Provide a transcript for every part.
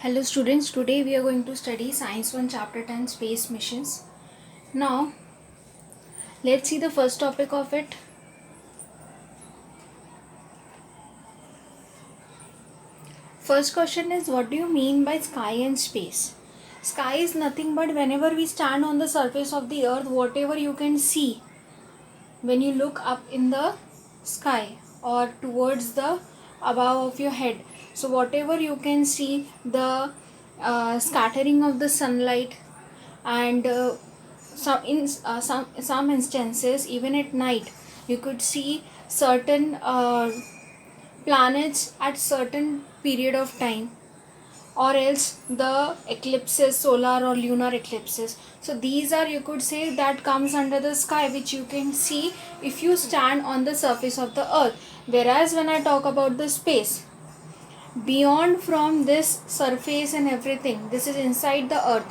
Hello students, today we are going to study Science 1 Chapter 10 Space Missions. Now, let's see the first topic of it. First question is, what do you mean by sky and space? Sky is nothing but whenever we stand on the surface of the earth, whatever you can see when you look up in the sky or towards the above of your head. So whatever you can see, the scattering of the sunlight, and some instances even at night you could see certain planets at certain period of time, or else the eclipses, solar or lunar eclipses. So these are, you could say, that comes under the sky, which you can see if you stand on the surface of the earth. Whereas when I talk about the space, beyond from this surface and everything, this is inside the earth.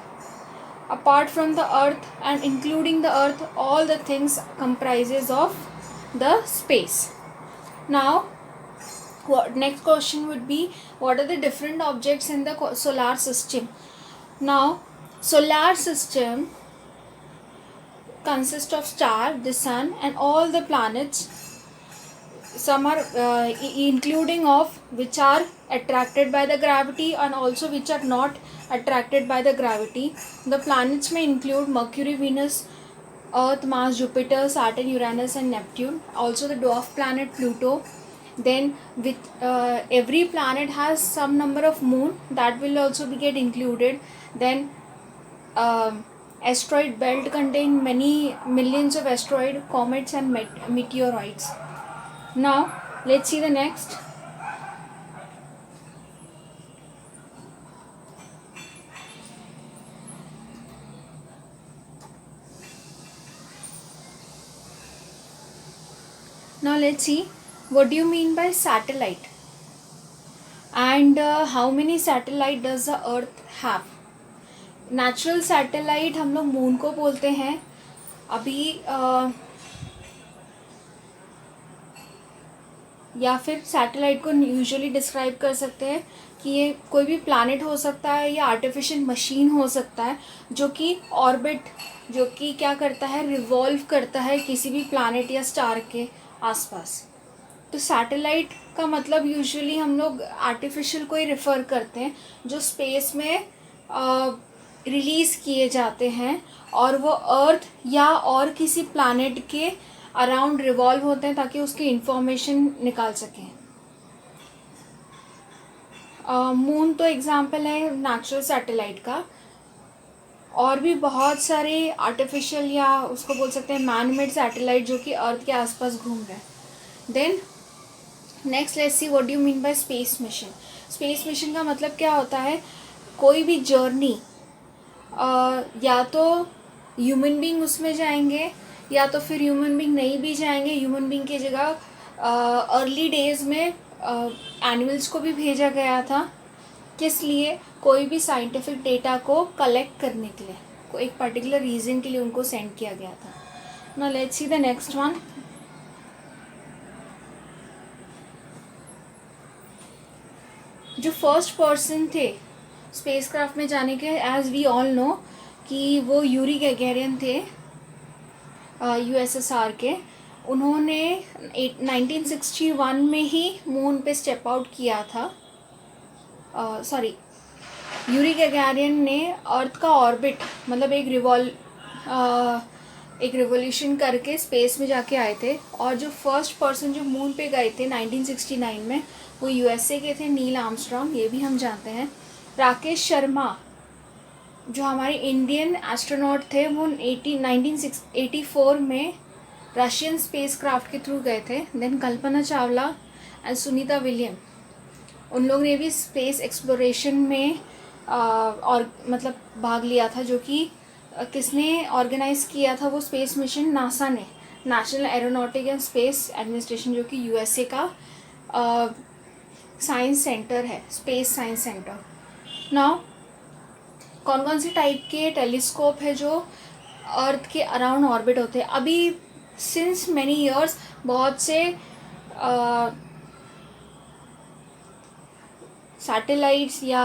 Apart from the earth and including the earth, all the things comprises of the space. Now, next question would be, what are the different objects in the solar system? Now, solar system consists of star, the sun, and all the planets. Some are including of which are attracted by the gravity and also which are not attracted by the gravity. The planets may include Mercury, Venus, Earth, Mars, Jupiter, Saturn, Uranus and Neptune. Also the dwarf planet Pluto. Then with every planet has some number of moon, that will also be get included. Then asteroid belt contain many millions of asteroid, comets and meteoroids. Now let's see the next. Now let's see, what do you mean by satellite, and how many satellite does the earth have? Natural satellite हम लोग moon को बोलते हैं. अभी या फिर satellite को usually describe कर सकते हैं कि ये कोई भी प्लैनेट हो सकता है या आर्टिफिशियल मशीन हो सकता है जो कि ऑर्बिट, जो कि क्या करता है, रिवॉल्व करता है किसी भी प्लैनेट या स्टार के आसपास. तो सैटेलाइट का मतलब यूजुअली हम लोग आर्टिफिशियल को ही रेफ़र करते हैं जो स्पेस में रिलीज़ किए जाते हैं और वो अर्थ या और किसी प्लैनेट के अराउंड रिवॉल्व होते हैं ताकि उसकी इंफॉर्मेशन निकाल सकें. मून तो एग्जाम्पल है नेचुरल सैटेलाइट का. और भी बहुत सारे आर्टिफिशियल या उसको बोल सकते हैं मैन मेड सैटेलाइट जो कि अर्थ के आसपास घूम रहे हैं. Then next let's see what do you mean by space mission. Space mission का मतलब क्या होता है, कोई भी जर्नी, या तो ह्यूमन बीइंग उसमें जाएंगे या तो फिर ह्यूमन बीइंग नहीं भी जाएंगे. ह्यूमन बीइंग की जगह अर्ली डेज में एनिमल्स को भी भेजा गया था. किस लिए? कोई भी साइंटिफिक डेटा को कलेक्ट करने के लिए, कोई एक पर्टिकुलर रीज़न के लिए उनको सेंड किया गया था. Now let's see the next one. जो फर्स्ट पर्सन थे स्पेसक्राफ्ट में जाने के, एज वी ऑल नो कि वो यूरी गैगेरियन थे यूएसएसआर के. उन्होंने 1961 में ही मून पे स्टेप आउट किया था. यूरी गैगेरियन ने अर्थ का ऑर्बिट, मतलब एक रिवोल्यूशन करके स्पेस में जाके आए थे. और जो फर्स्ट पर्सन जो मून पे गए थे 1969 में, वो यूएसए के थे, नील आर्मस्ट्रॉन्ग, ये भी हम जानते हैं. राकेश शर्मा जो हमारे इंडियन एस्ट्रोनॉट थे, वो 1984 में रशियन स्पेसक्राफ्ट के थ्रू गए थे. Then Kalpana Chawla and Sunita William, उन लोग ने भी स्पेस एक्सप्लोरेशन में और मतलब भाग लिया था. जो कि किसने ऑर्गेनाइज किया था वो स्पेस मिशन? नासा ने, national aeronautic and space administration, जो कि यूएसए का साइंस सेंटर है, स्पेस साइंस सेंटर. नाउ कौन कौन सी टाइप के टेलीस्कोप है जो अर्थ के अराउंड ऑर्बिट होते हैं? अभी सिंस मैनी ईयर्स बहुत से सैटेलाइट्स या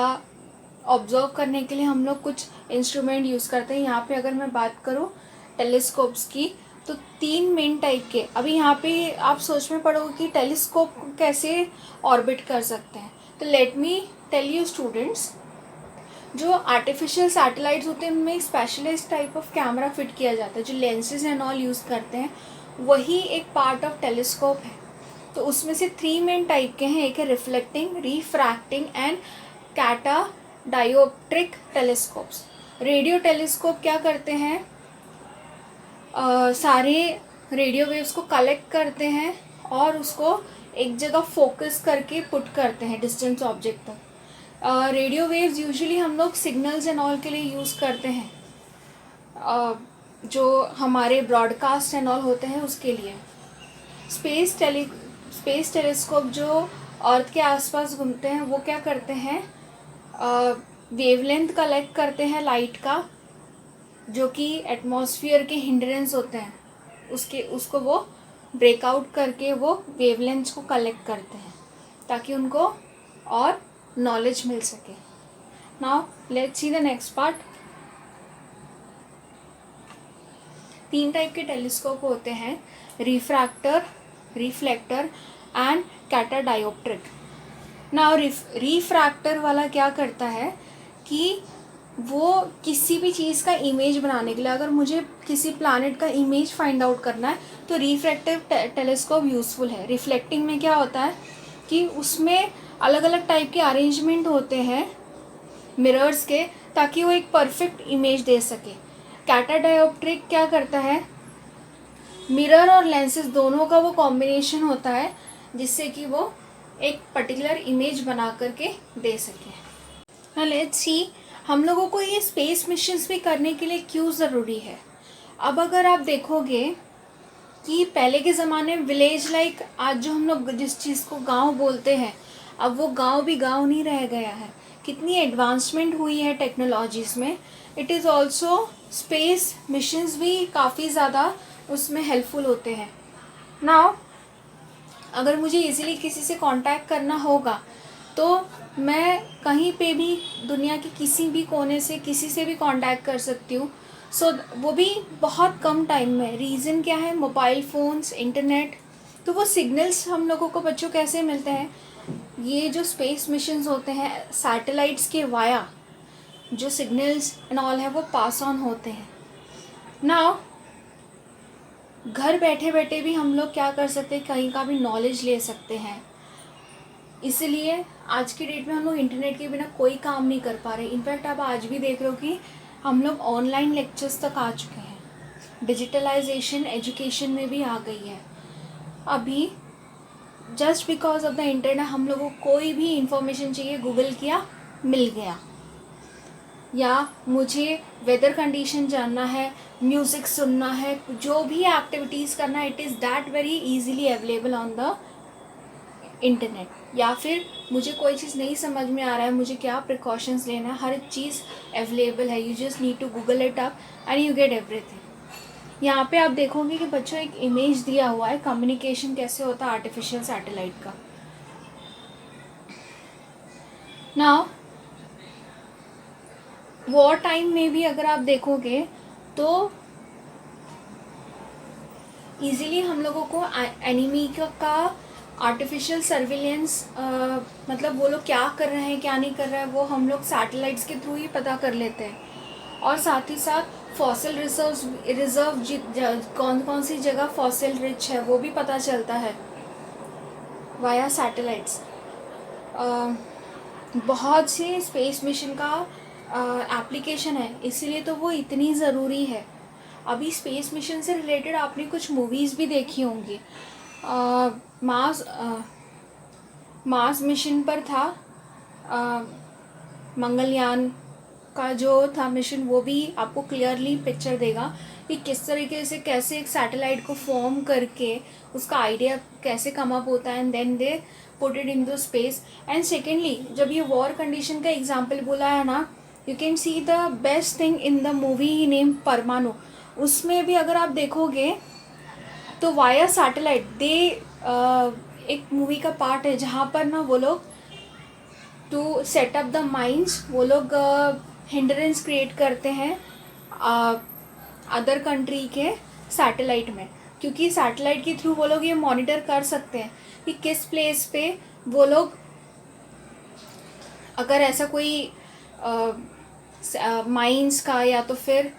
ऑब्जर्व करने के लिए हम लोग कुछ इंस्ट्रूमेंट यूज़ करते हैं। यहाँ पे अगर मैं बात करूँ टेलीस्कोप्स की, तो 3 मेन टाइप के। अभी यहाँ पे आप सोच में पड़ोगे कि टेलीस्कोप कैसे ऑर्बिट कर सकते हैं, तो let me tell you students, जो आर्टिफिशियल सैटेलाइट्स होते हैं उनमें एक specialized type of camera fit किया जाता है, जो लेंसेज एंड ऑल यूज़ करते हैं, वही एक पार्ट ऑफ टेलीस्कोप है। तो उसमें से 3 मेन टाइप के हैं, एक है reflecting, refracting and catadioptric telescopes. Radio telescope क्या करते हैं, सारे रेडियो वेव्स को कलेक्ट करते हैं और उसको एक जगह फोकस करके पुट करते हैं डिस्टेंस ऑब्जेक्ट तक। रेडियो वेव्स यूजुअली हम लोग सिग्नल्स एंड ऑल के लिए यूज़ करते हैं, जो हमारे ब्रॉडकास्ट एंड ऑल होते हैं उसके लिए। स्पेस टेलीस्कोप जो अर्थ के आसपास घूमते हैं वो क्या करते हैं, वेवलेंथ कलेक्ट करते हैं लाइट का, जो कि एटमॉस्फेयर के हिंड्रेंस होते हैं, उसको वो ब्रेकआउट करके वो वेवलेंथ्स को कलेक्ट करते हैं ताकि उनको और नॉलेज मिल सके। Now let's see the next part. 3 type के टेलीस्कोप होते हैं, refractor, reflector and catadioptric. Now refractor वाला क्या करता है कि वो किसी भी चीज़ का इमेज बनाने के लिए, अगर मुझे किसी प्लैनेट का इमेज फाइंड आउट करना है तो रिफ्रैक्टिव टेलीस्कोप यूज़फुल है। रिफ्लेक्टिंग में क्या होता है कि उसमें अलग अलग टाइप के अरेंजमेंट होते हैं मिरर्स के, ताकि वो एक परफेक्ट इमेज दे सके। कैटा डायोप्ट्रिक क्या करता है, मिरर और लेंसेज दोनों का वो कॉम्बिनेशन होता है जिससे कि वो एक पर्टिकुलर इमेज बना करके दे सके। लेट्स सी हम लोगों को ये स्पेस मिशंस भी करने के लिए क्यों ज़रूरी है। अब अगर आप देखोगे कि पहले के ज़माने में विलेज लाइक, आज जो हम लोग जिस चीज़ को गांव बोलते हैं, अब वो गांव भी गांव नहीं रह गया है। कितनी एडवांसमेंट हुई है टेक्नोलॉजीज़ में। It is also space missions भी काफ़ी ज़्यादा उसमें हेल्पफुल होते हैं। नाउ अगर मुझे इजीली किसी से कांटेक्ट करना होगा तो मैं कहीं पे भी दुनिया के किसी भी कोने से किसी से भी कांटेक्ट कर सकती हूँ। सो वो भी बहुत कम टाइम में। रीज़न क्या है, मोबाइल फ़ोन्स, इंटरनेट। तो वो सिग्नल्स हम लोगों को बच्चों कैसे मिलते हैं, ये जो स्पेस मिशंस होते हैं सैटेलाइट्स के वाया जो सिग्नल्स एंड ऑल है वो पास ऑन होते हैं। नाउ घर बैठे बैठे भी हम लोग क्या कर सकते हैं, कहीं का भी नॉलेज ले सकते हैं। इसलिए आज की डेट में हम लोग इंटरनेट के बिना कोई काम नहीं कर पा रहे। इनफैक्ट आप आज भी देख रहे हो कि हम लोग ऑनलाइन लेक्चर्स तक आ चुके हैं। डिजिटलाइजेशन एजुकेशन में भी आ गई है। अभी just because of the internet हम लोगों को कोई भी इंफॉर्मेशन चाहिए, गूगल किया मिल गया। या मुझे वेदर कंडीशन जानना है, म्यूज़िक सुनना है, जो भी एक्टिविटीज़ करना है, it is that very easily available on the internet. या फिर मुझे कोई चीज़ नहीं समझ में आ रहा है, मुझे क्या प्रिकॉशंस लेना है, हर चीज़ अवेलेबल है। You just need to Google it up and you get everything. यहाँ पे आप देखोगे कि बच्चों एक इमेज दिया हुआ है, कम्युनिकेशन कैसे होता है आर्टिफिशियल सैटेलाइट का। नाउ वॉर टाइम में भी अगर आप देखोगे तो इजीली हम लोगों को एनिमी का आर्टिफिशियल सर्विलेंस, मतलब वो लोग क्या कर रहे हैं क्या नहीं कर रहे हैं वो हम लोग सैटेलाइट्स के थ्रू ही पता कर लेते हैं। और साथ ही साथ फॉसिल रिजर्व कौन कौन सी जगह फॉसिल रिच है वो भी पता चलता है वाया सैटेलाइट्स। बहुत से स्पेस मिशन का एप्लीकेशन है, इसीलिए तो वो इतनी ज़रूरी है। अभी स्पेस मिशन से रिलेटेड आपने कुछ मूवीज़ भी देखी होंगी। मार्स मिशन पर था, मंगलयान का जो था मिशन, वो भी आपको क्लियरली पिक्चर देगा कि किस तरीके से कैसे एक सैटेलाइट को फॉर्म करके उसका आइडिया कैसे कम अप होता है and then they put it in the space. And secondly जब ये वॉर कंडीशन का एग्जाम्पल बोला है ना, you can see the best thing in the movie name Parmanu. उसमें भी अगर आप देखोगे तो वाया सैटेलाइट दे एक मूवी का पार्ट है जहाँ पर ना वो लोग to set up the mines, वो लोग हिंड्रेंस क्रिएट करते हैं अदर कंट्री के सैटेलाइट में, क्योंकि सैटेलाइट के थ्रू वो लोग ये मॉनिटर कर सकते हैं कि किस प्लेस पे वो लोग, अगर ऐसा कोई माइंस का या तो फिर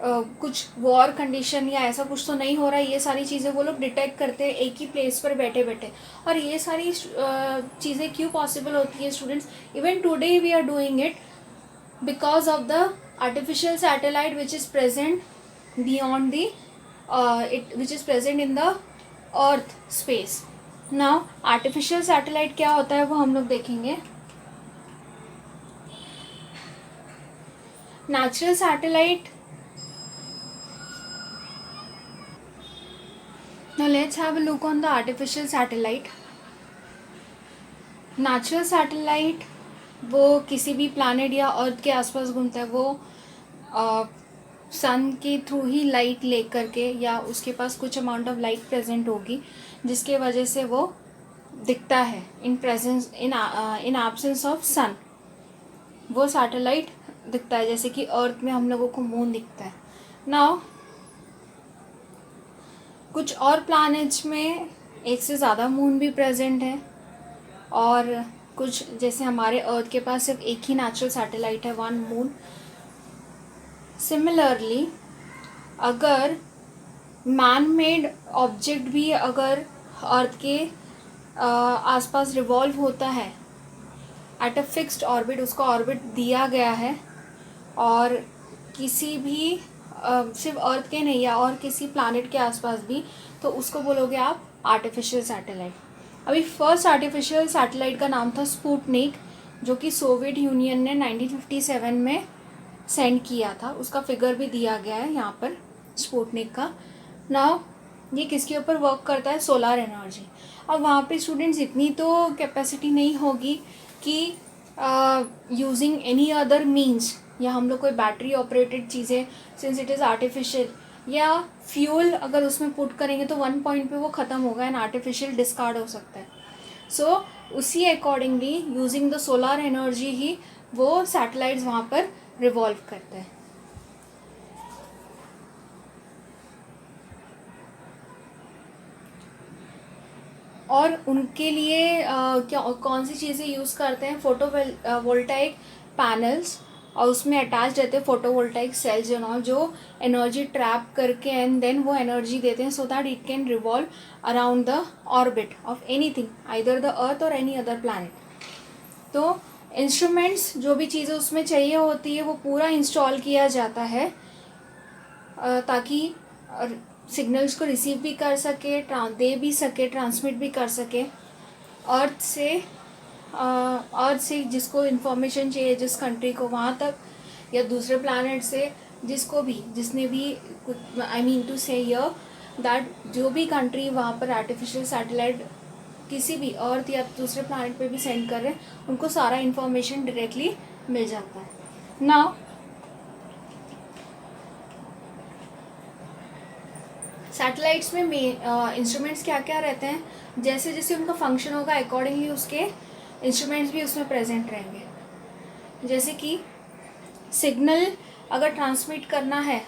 कुछ वॉर कंडीशन या ऐसा कुछ तो नहीं हो रहा है, ये सारी चीज़ें वो लोग डिटेक्ट करते हैं एक ही प्लेस पर बैठे बैठे। और ये सारी चीज़ें क्यों पॉसिबल होती है students? Even today we are doing it because of the artificial satellite which is present beyond the which is present in the earth space. Now artificial satellite क्या होता है वो हम लोग देखेंगे। Natural satellite, now let's have a look on the artificial satellite. Natural satellite वो किसी भी प्लैनेट या अर्थ के आसपास घूमता है, वो सन के थ्रू ही लाइट ले करके, या उसके पास कुछ अमाउंट ऑफ लाइट प्रेजेंट होगी जिसके वजह से वो दिखता है in presence in absence of sun, वो सैटेलाइट दिखता है। जैसे कि अर्थ में हम लोगों को मून दिखता है। नाउ कुछ और प्लैनेट्स में एक से ज़्यादा मून भी प्रेजेंट है, और कुछ जैसे हमारे अर्थ के पास सिर्फ एक ही नेचुरल सैटेलाइट है, वन मून। सिमिलरली अगर मैन मेड ऑब्जेक्ट भी अगर अर्थ के आसपास रिवॉल्व होता है एट अ फिक्स्ड ऑर्बिट, उसको ऑर्बिट दिया गया है, और किसी भी सिर्फ अर्थ के नहीं या और किसी प्लैनेट के आसपास भी, तो उसको बोलोगे आप आर्टिफिशियल सैटेलाइट। अभी फर्स्ट आर्टिफिशियल सैटेलाइट का नाम था स्पुतनिक, जो कि सोवियत यूनियन ने 1957 में सेंड किया था। उसका फिगर भी दिया गया है यहाँ पर स्पुतनिक का। नाउ ये किसके ऊपर वर्क करता है? Solar energy. अब वहाँ पे स्टूडेंट्स इतनी तो कैपेसिटी नहीं होगी कि यूजिंग एनी अदर मीन्स, या हम लोग कोई बैटरी ऑपरेटेड चीज़ें, सिंस इट इज़ आर्टिफिशियल, या फ्यूल अगर उसमें पुट करेंगे तो वन पॉइंट पे वो ख़त्म होगा एंड आर्टिफिशियल डिस्कार्ड हो सकता है। सो उसी accordingly using the solar energy ही वो सैटेलाइट्स वहाँ पर रिवॉल्व करते हैं। और उनके लिए क्या कौन सी चीज़ें यूज़ करते हैं? वोल्टाइक पैनल्स, और उसमें अटैच रहते हैं फोटोवोल्टाइक सेल्स एंड ऑल, जो एनर्जी ट्रैप करके एंड देन वो एनर्जी देते हैं so that it can revolve around the orbit of anything, either the earth और एनी अदर प्लैनेट। तो इंस्ट्रूमेंट्स, जो भी चीज़ें उसमें चाहिए होती है, वो पूरा इंस्टॉल किया जाता है ताकि सिग्नल्स को रिसीव भी कर सके, दे भी सके, ट्रांसमिट भी कर सके अर्थ से जिसको इन्फॉर्मेशन चाहिए, जिस कंट्री को, वहाँ तक, या दूसरे प्लैनेट से जिसको भी, जिसने भी, आई मीन टू से हियर दैट जो भी कंट्री वहाँ पर आर्टिफिशियल सैटेलाइट किसी भी अर्थ या दूसरे प्लैनेट पे भी सेंड कर रहे हैं, उनको सारा इन्फॉर्मेशन डायरेक्टली मिल जाता है। नाउ सैटेलाइट्स में इंस्ट्रूमेंट्स क्या क्या रहते हैं? जैसे जैसे उनका फंक्शन होगा अकॉर्डिंगली उसके इंस्ट्रूमेंट्स भी उसमें प्रेजेंट रहेंगे। जैसे कि सिग्नल अगर ट्रांसमिट करना है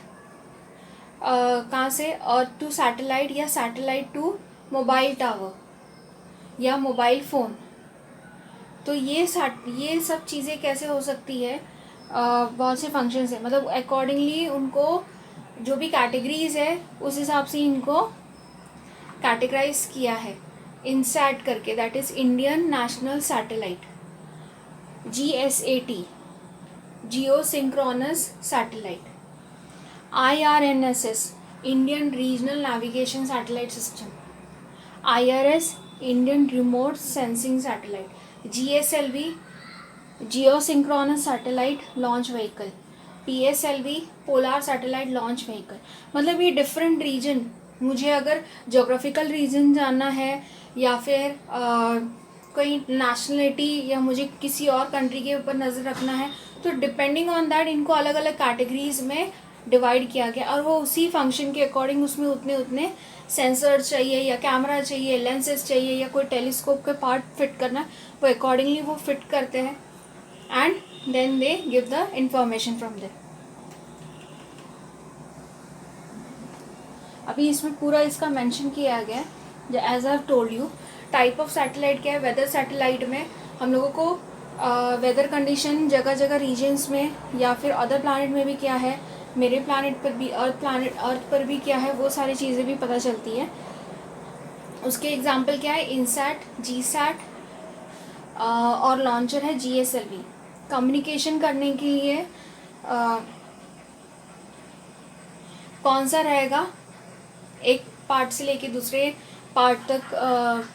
कहाँ से, अर्थ टू सैटेलाइट या सैटेलाइट टू मोबाइल टावर या मोबाइल फ़ोन, तो ये सब चीज़ें कैसे हो सकती है? बहुत से फंक्शन है, मतलब अकॉर्डिंगली उनको जो भी कैटेगरीज है उस हिसाब से इनको कैटेगराइज किया है इनसैट करके, that is Indian national satellite, GSAT, Jio synchronous satellite, IRNSS, Indian regional navigation satellite system, IRS, Indian remote sensing satellite, GSLV, Jio synchronous satellite launch vehicle, PSLV, polar satellite launch vehicle. मतलब ये different reason, मुझे अगर geographical region जानना है या फिर कोई nationality या मुझे किसी और कंट्री के ऊपर नज़र रखना है, तो डिपेंडिंग ऑन दैट इनको अलग अलग कैटेगरीज में डिवाइड किया गया, और वो उसी फंक्शन के अकॉर्डिंग उसमें उतने सेंसर चाहिए या कैमरा चाहिए, लेंसेज चाहिए या कोई टेलीस्कोप के पार्ट फिट करना, वो अकॉर्डिंगली वो फिट करते हैं and then they give the information from there. अभी इसमें पूरा इसका मेंशन किया गया है। As I have told you, type of satellite क्या है। वेदर सैटेलाइट में हम लोगों को वेदर कंडीशन जगह जगह रीजन्स में या फिर अदर प्लानट में भी क्या है, मेरे प्लानट पर भी, अर्थ पर भी क्या है, वो सारी चीज़ें भी पता चलती है। उसके एग्जांपल क्या है, इनसैट, जीसैट और लॉन्चर है GSLV। कम्युनिकेशन करने के लिए कौन सा रहेगा, एक पार्ट से लेके दूसरे पार्ट तक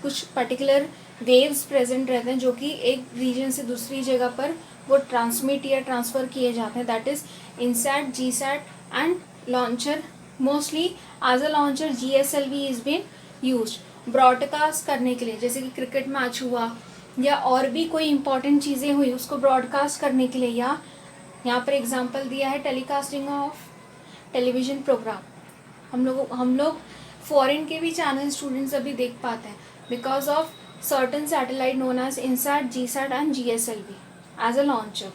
कुछ पर्टिकुलर वेव्स प्रेजेंट रहते हैं जो कि एक रीजन से दूसरी जगह पर वो ट्रांसमिट या ट्रांसफ़र किए जाते हैं। That is INSAT, GSAT and launcher. Mostly as a launcher GSLV is been used broadcast करने के लिए, जैसे कि क्रिकेट मैच हुआ या और भी कोई इंपॉर्टेंट चीज़ें हुई उसको ब्रॉडकास्ट करने के लिए। या यहाँ पर एग्जांपल दिया है टेलीकास्टिंग ऑफ टेलीविज़न प्रोग्राम। हम लोग फॉरेन के भी चैनल स्टूडेंट्स अभी देख पाते हैं because of certain satellite known as INSAT, GSAT and GSLV as a launcher.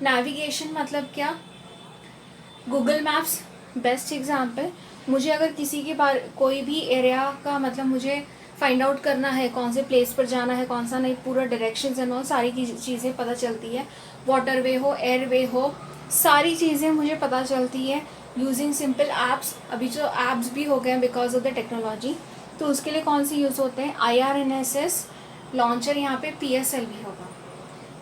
Navigation मतलब क्या, गूगल मैप्स बेस्ट एग्जाम्पल। मुझे अगर किसी के बारे कोई भी एरिया का मतलब मुझे फाइंड आउट करना है, कौन से प्लेस पर जाना है, कौन सा नहीं, पूरा डायरेक्शंस एंड ऑल सारी की चीज़ें पता चलती है। वाटरवे हो, एयरवे हो, सारी चीज़ें मुझे पता चलती है यूजिंग सिंपल ऐप्स। अभी जो ऐप्स भी हो गए हैं बिकॉज ऑफ द टेक्नोलॉजी, तो उसके लिए कौन से यूज़ होते हैं, IRNSS लॉन्चर, यहाँ पे PSLV होगा।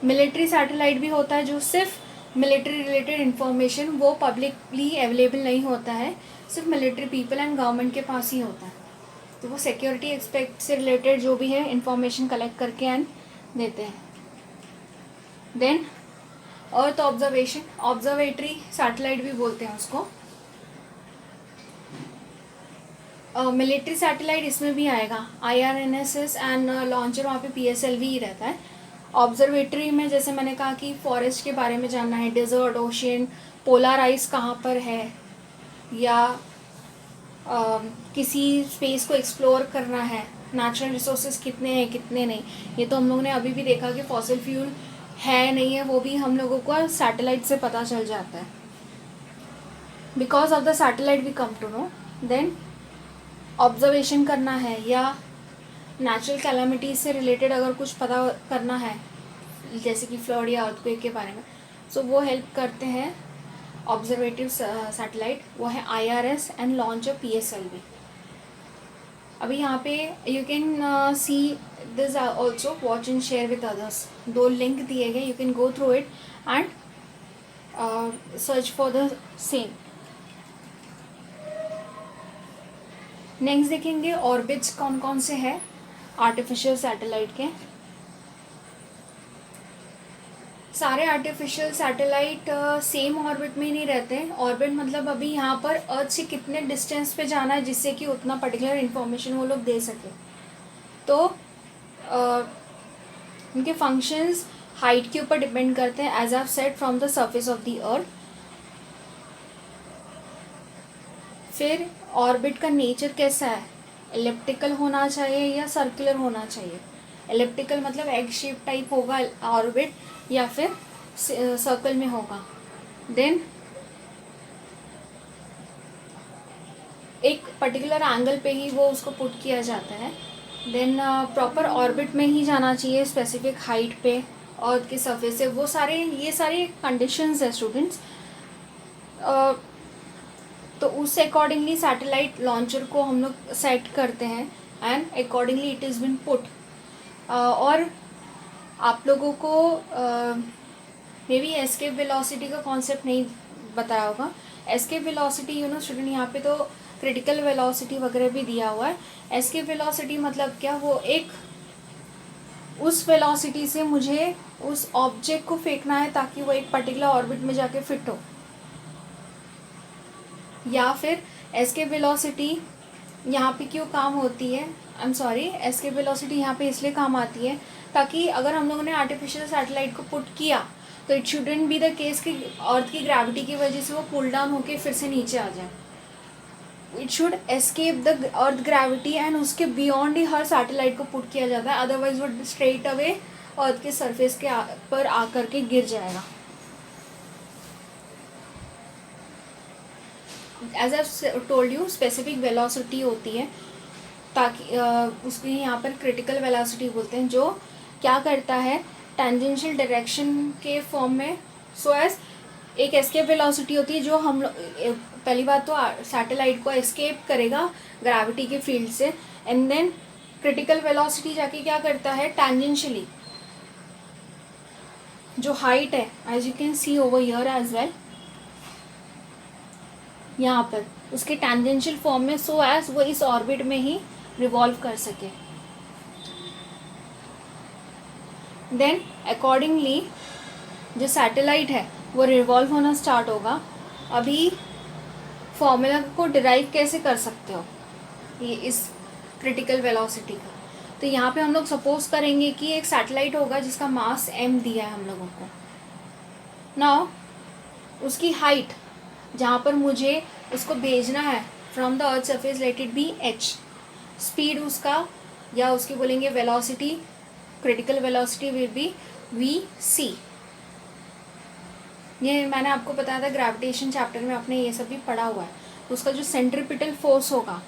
मिलिट्री सैटेलाइट भी होता है जो सिर्फ मिलिट्री रिलेटेड इन्फॉर्मेशन, वो पब्लिकली अवेलेबल नहीं होता है, सिर्फ मिलिट्री पीपल एंड गवर्नमेंट के पास ही होता है। तो वो सिक्योरिटी एक्सपेक्ट से रिलेटेड जो भी है इन्फॉर्मेशन कलेक्ट करके एंड देते हैं। Then earth observation, observatory satellite भी बोलते हैं उसको। मिलिट्री सैटेलाइट इसमें भी आएगा, IRNSS एंड लॉन्चर वहाँ पे PSLV ही रहता है। ऑब्जर्वेटरी में जैसे मैंने कहा कि फॉरेस्ट के बारे में जानना है, डेजर्ट, ओशियन, पोलर आइस कहाँ पर है, या किसी स्पेस को एक्सप्लोर करना है, नेचुरल रिसोर्सेज कितने हैं कितने नहीं, ये तो हम लोगों ने अभी भी देखा कि फॉसिल फ्यूल है नहीं है, वो भी हम लोगों को सैटेलाइट से पता चल जाता है। Because of the satellite we come to know. Then observation करना है या नेचुरल कैलामिटीज से रिलेटेड अगर कुछ पता करना है, जैसे कि फ्लड या अर्थक्वेक के बारे में, सो वो हेल्प करते हैं ऑब्जर्वेटिव सैटेलाइट, वो है IRS एंड लॉन्चर PSLV। अभी यहाँ पे you can see this also, watch and share with others. 2 link दिए गए, you can go through it and search for the same. Next देखेंगे ऑर्बिट्स कौन कौन से हैं आर्टिफिशियल सैटेलाइट के। सारे आर्टिफिशियल सैटेलाइट सेम ऑर्बिट में ही नहीं रहते हैं। ऑर्बिट मतलब अभी यहाँ पर अर्थ से कितने डिस्टेंस पे जाना है जिससे कि उतना पर्टिकुलर इन्फॉर्मेशन वो लोग दे सके। तो उनके फंक्शंस हाइट के ऊपर डिपेंड करते हैं, as I have said, from the surface of the earth. फिर ऑर्बिट का नेचर कैसा है, एलिप्टिकल होना चाहिए या सर्कुलर होना चाहिए। एलिप्टिकल मतलब एग शेप टाइप होगा ऑर्बिट, या फिर सर्कल में होगा। देन एक पर्टिकुलर एंगल पे ही वो उसको पुट किया जाता है। देन प्रॉपर ऑर्बिट में ही जाना चाहिए, स्पेसिफिक हाइट पे अर्थ के सरफेस से। वो सारे ये सारे कंडीशंस है स्टूडेंट्स। तो उस अकॉर्डिंगली सैटेलाइट लॉन्चर को हम लोग सेट करते हैं and accordingly it is been put. और आप लोगों को मे बी एस्केप वेलोसिटी का कॉन्सेप्ट नहीं बताया होगा। एस्केप वेलोसिटी स्टूडेंट, यहाँ पे तो क्रिटिकल वेलोसिटी वगैरह भी दिया हुआ है। एस्केप वेलोसिटी मतलब क्या, वो एक उस वेलोसिटी से मुझे उस ऑब्जेक्ट को फेंकना है ताकि वो एक पर्टिकुलर ऑर्बिट में जाके फिट हो। या फिर एस्केप वेलोसिटी यहाँ पे क्यों काम होती है, I am sorry, escape velocity यहाँ पे इसलिए काम आती है ताकि अगर हम लोगों ने आर्टिफिशियल सैटेलाइट को पुट किया तो it shouldn't be the case कि अर्थ की ग्रेविटी की वजह से वो पुल डाउन होके फिर से नीचे आ जाए। It should escape the earth gravity and उसके बियॉन्ड ही हर सैटेलाइट को पुट किया जाता है, अदरवाइज वो स्ट्रेट अवे अर्थ के सरफेस के पर आकर के गिर जाएगा। As I told you specific velocity होती है, ताकि उसकी यहाँ पर क्रिटिकल वेलोसिटी बोलते हैं, जो क्या करता है टेंजेंशियल डायरेक्शन के फॉर्म में। सो एज एक एस्केप वेलोसिटी होती है जो हम पहली बात तो सैटेलाइट को एस्केप करेगा ग्रेविटी के फील्ड से, एंड देन क्रिटिकल वेलोसिटी जाके क्या करता है टेंजेंशियली जो हाइट है, as you can see over here as well, यहाँ पर उसके टेंजेंशियल फॉर्म में, सो एज वो इस ऑर्बिट में ही रिवॉल्व कर सके। देन अकॉर्डिंगली जो सैटेलाइट है वो रिवॉल्व होना स्टार्ट होगा। अभी फॉर्मूला को डिराइव कैसे कर सकते हो ये इस क्रिटिकल वेलोसिटी का, तो यहाँ पे हम लोग सपोज करेंगे कि एक सैटेलाइट होगा जिसका मास m दिया है हम लोगों को। नाउ उसकी हाइट जहाँ पर मुझे उसको भेजना है from the earth surface, let it be h, speed उसका या उसकी बोलेंगे velocity, critical velocity will be v/c। ये मैंने आपको बताया था ग्रेविटेशन चैप्टर में, आपने ये सब भी पढ़ा हुआ है। उसका जो सेंट्रीपिटल फोर्स होगा,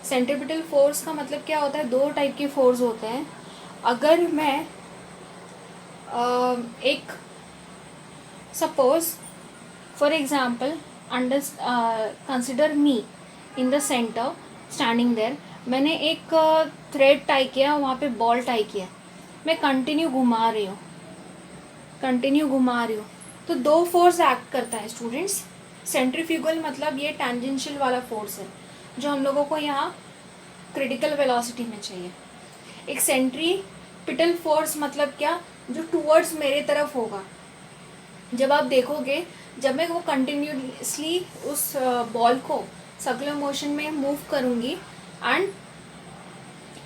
सेंट्रीपिटल फोर्स का मतलब क्या होता है, दो टाइप के फोर्स होते हैं। अगर मैं एक suppose for example consider me in the centre standing there, मैंने एक थ्रेड टाई किया, वहाँ पे बॉल टाई किया, मैं कंटिन्यू घुमा रही हूँ, तो दो फोर्स एक्ट करता है स्टूडेंट्स। सेंट्रीफ्यूगल मतलब ये टेंजेंशियल वाला फोर्स है जो हम लोगों को यहाँ क्रिटिकल वेलोसिटी में चाहिए। एक सेंट्रीपिटल फोर्स मतलब क्या, जो टूवर्ड्स मेरे तरफ होगा। जब आप देखोगे, जब मैं वो कंटिन्यूसली उस बॉल को सर्कुलर मोशन में मूव करूँगी एंड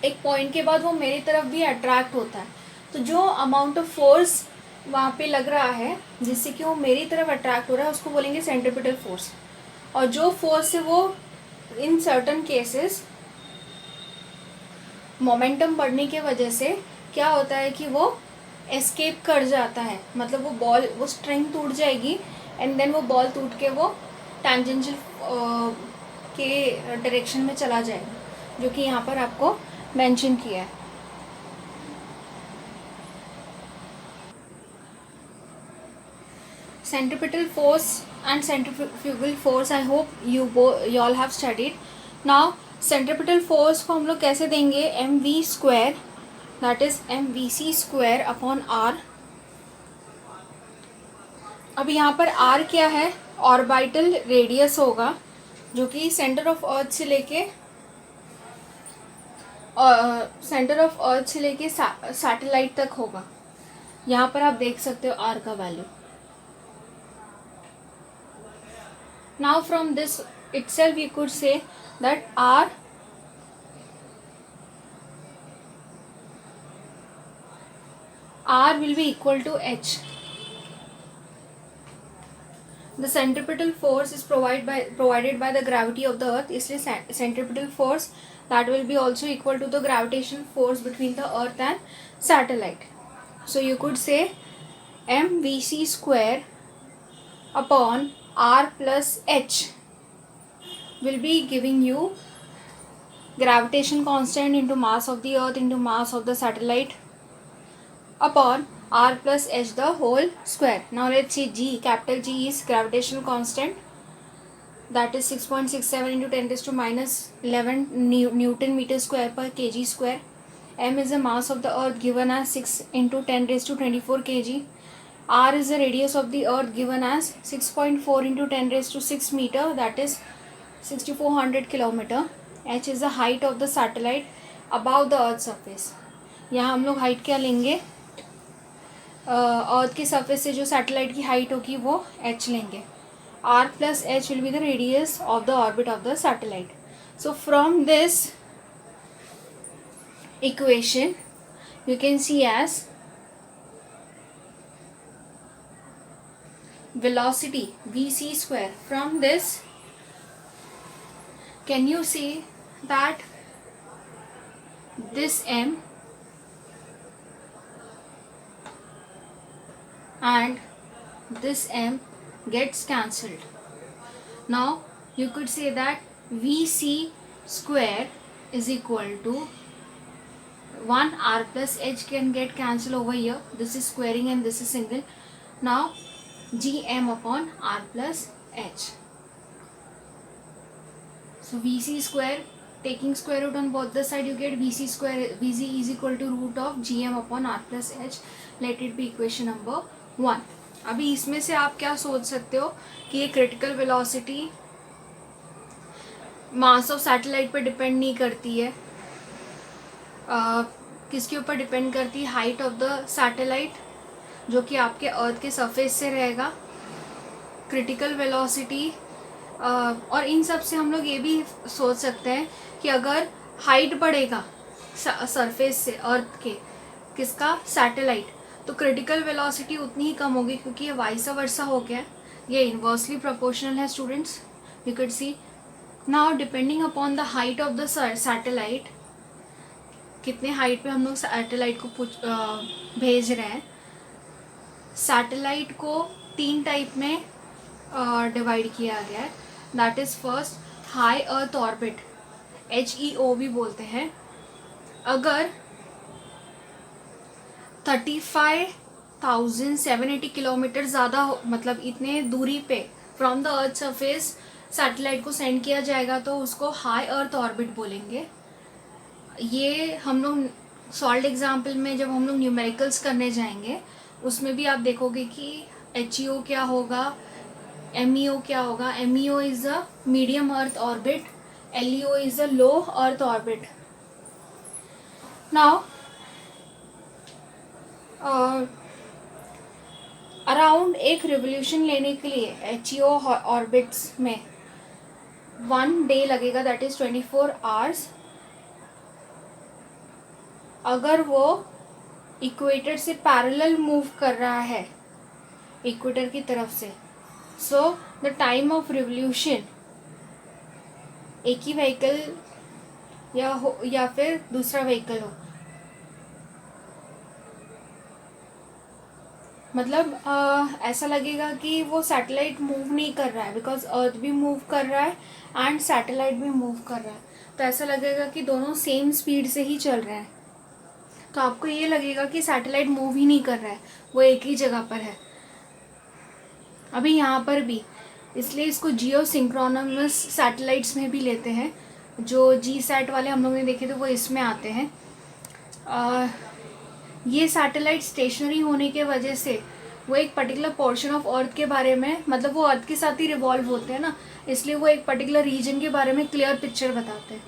एक पॉइंट के बाद वो मेरी तरफ भी अट्रैक्ट होता है, तो जो अमाउंट ऑफ फोर्स वहाँ पे लग रहा है जिससे कि वो मेरी तरफ अट्रैक्ट हो रहा है उसको बोलेंगे सेंट्रीपिटल फोर्स। और जो फोर्स है वो इन सर्टन केसेस मोमेंटम बढ़ने के वजह से क्या होता है कि वो एस्केप कर जाता है, मतलब वो बॉल, वो स्ट्रिंग टूट जाएगी एंड देन वो बॉल टूट के वो टेंजेंशियल के डायरेक्शन में चला जाएगा, जो कि यहाँ पर आपको मेंशन किया है। Centripetal force and centrifugal force, I hope you all have studied. Now centripetal force को हम लोग कैसे देंगे, mv square, that is mvc square upon r। अब यहाँ पर r क्या है, ऑर्बिटल रेडियस होगा जो कि सेंटर ऑफ अर्थ से लेके सैटेलाइट तक होगा। यहाँ पर आप देख सकते हो r का value. Now from this itself you could say that r will be equal to h. The centripetal force is provided by the gravity of the earth, इसलिए centripetal force that will be also equal to the gravitational force between the earth and satellite. So you could say mvc square upon r plus h will be giving you gravitation constant into mass of the earth into mass of the satellite upon r plus h the whole square. Now let's see g, capital G is gravitational constant, that is 6.67 into 10 raised to minus 11 Newton meter square per kg square. M is the mass of the earth given as 6 into 10 raised to 24 kg. R is the radius of the earth given as 6.4 into 10 raised to 6 meter, that is 6400 kilometer. H is the height of the satellite above the earth surface. यहाँ हम लोग height क्या लेंगे, अर्थ की surface से जो satellite की height होगी वो h लेंगे। r plus h will be the radius of the orbit of the satellite. So from this equation you can see as velocity vc square. From this can you see that this m and this m gets cancelled. Now you could say that VC square is equal to 1 r plus h can get cancelled over here. This is squaring and this is single. Now gm upon r plus h. So VC square, taking square root on both the side, you get VC square. VC is equal to root of gm upon r plus h. Let it be equation number 1. अभी इसमें से आप क्या सोच सकते हो कि ये critical velocity mass of satellite पर डिपेंड नहीं करती है. किसके ऊपर डिपेंड करती है? हाइट ऑफ द सैटेलाइट, जो कि आपके अर्थ के सरफेस से रहेगा. क्रिटिकल वेलोसिटी और इन सब से हम लोग ये भी सोच सकते हैं कि अगर हाइट बढ़ेगा सरफेस से अर्थ के, किसका? सैटेलाइट, तो क्रिटिकल वेलोसिटी उतनी ही कम होगी, क्योंकि ये वाइस वर्सा हो गया. ये इन्वर्सली प्रोपोर्शनल है students. You can C now depending upon the height of the satellite, कितने हाइट पे हम लोग सैटेलाइट को भेज रहे हैं. सैटेलाइट को 3 टाइप में डिवाइड किया गया है. That is first high earth orbit, HEO भी बोलते हैं. अगर 35,780 किलोमीटर ज़्यादा मतलब इतने दूरी पे from the earth surface satellite को सेंड किया जाएगा तो उसको हाई अर्थ ऑर्बिट बोलेंगे. ये हम लोग सॉल्ड एग्जाम्पल में जब हम लोग न्यूमेरिकल्स करने जाएंगे उसमें भी आप देखोगे कि HEO क्या होगा, MEO क्या होगा. MEO is a medium earth orbit, LEO is a low earth orbit. Now around एक रिवोल्यूशन लेने के लिए HEO ऑर्बिट्स में 1 डे लगेगा, दैट इज़ 24 आवर्स. अगर वो इक्वेटर से पैरेलल मूव कर रहा है, इक्वेटर की तरफ से, so the time of revolution, एक ही व्हीकल या फिर दूसरा व्हीकल हो, मतलब ऐसा लगेगा कि वो सैटेलाइट मूव नहीं कर रहा है, बिकॉज अर्थ भी मूव कर रहा है एंड सैटेलाइट भी मूव कर रहा है. तो ऐसा लगेगा कि दोनों सेम स्पीड से ही चल रहे हैं. तो आपको ये लगेगा कि सैटेलाइट मूव ही नहीं कर रहा है, वो एक ही जगह पर है. अभी यहाँ पर भी, इसलिए इसको जियो सिंक्रोनमस सैटेलाइट्स में भी लेते हैं. जो GSAT वाले हम लोग ने देखे थे वो इसमें आते हैं. ये सैटेलाइट स्टेशनरी होने के वजह से वो एक पर्टिकुलर पोर्शन ऑफ अर्थ के बारे में, मतलब वो अर्थ के साथ ही रिवॉल्व होते हैं ना, इसलिए वो एक पर्टिकुलर रीजन के बारे में क्लियर पिक्चर बताते हैं.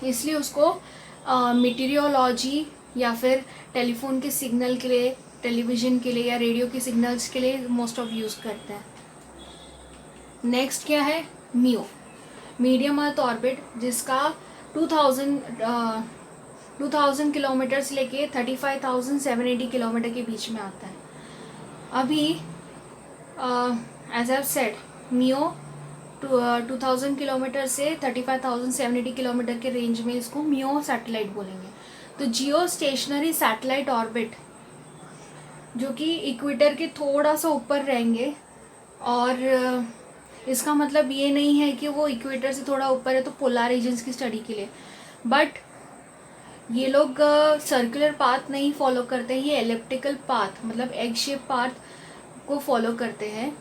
इसलिए उसको मीटीरियोलॉजी या फिर टेलीफोन के सिग्नल के लिए, टेलीविज़न के लिए या रेडियो के सिग्नल्स के लिए मोस्ट ऑफ यूज़ करते हैं. नेक्स्ट क्या है? MIO, मीडियम अर्थ ऑर्बिट, जिसका 2000 किलोमीटर से लेके 35,780 किलोमीटर के बीच में आता है. अभी as I said MIO 2000 kilometre से 35,780 किलोमीटर के रेंज में इसको MIO सैटेलाइट बोलेंगे. तो जियो स्टेशनरी सैटेलाइट ऑर्बिट, जो कि इक्वेटर के थोड़ा सा ऊपर रहेंगे, और इसका मतलब ये नहीं है कि वो इक्वेटर से थोड़ा ऊपर है तो पोलर रीजन्स की स्टडी के लिए, बट ये लोग सर्कुलर पाथ नहीं फॉलो करते हैं, ये एलिप्टिकल पाथ मतलब एग शेप पाथ को फॉलो करते हैं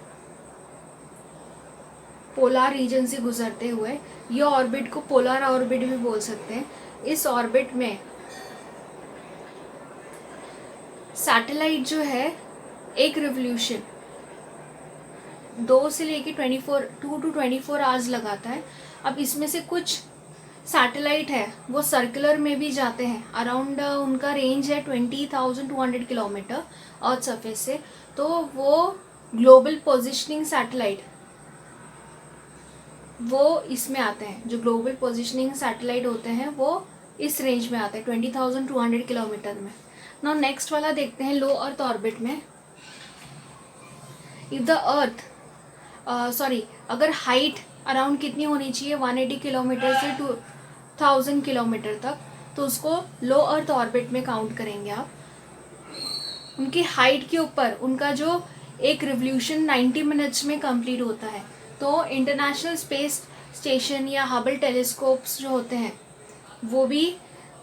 पोलर रीजन से गुजरते हुए. ये ऑर्बिट को पोलर ऑर्बिट भी बोल सकते हैं. इस ऑर्बिट में सैटेलाइट जो है एक रिवोल्यूशन 2 से लेके 2 to 24 आवर्स लगाता है. अब इसमें से कुछ सैटेलाइट है वो सर्कुलर में भी जाते हैं, अराउंड उनका रेंज है 20,200 किलोमीटर अर्थ सरफेस से. तो वो ग्लोबल पोजिशनिंग सैटेलाइट वो इसमें आते हैं. जो ग्लोबल पोजिशनिंग सैटेलाइट होते हैं वो इस रेंज में आते हैं 20,200 किलोमीटर में. नाउ नेक्स्ट वाला देखते हैं लो अर्थ ऑर्बिट में. इफ द अर्थ अगर हाइट अराउंड कितनी होनी चाहिए 180 किलोमीटर से 2000 किलोमीटर तक, तो उसको लो अर्थ ऑर्बिट में काउंट करेंगे आप. उनकी हाइट के ऊपर उनका जो एक रिवोल्यूशन 90 मिनट्स में कंप्लीट होता है। तो इंटरनेशनल स्पेस स्टेशन या हबल टेलीस्कोप्स जो होते हैं वो भी,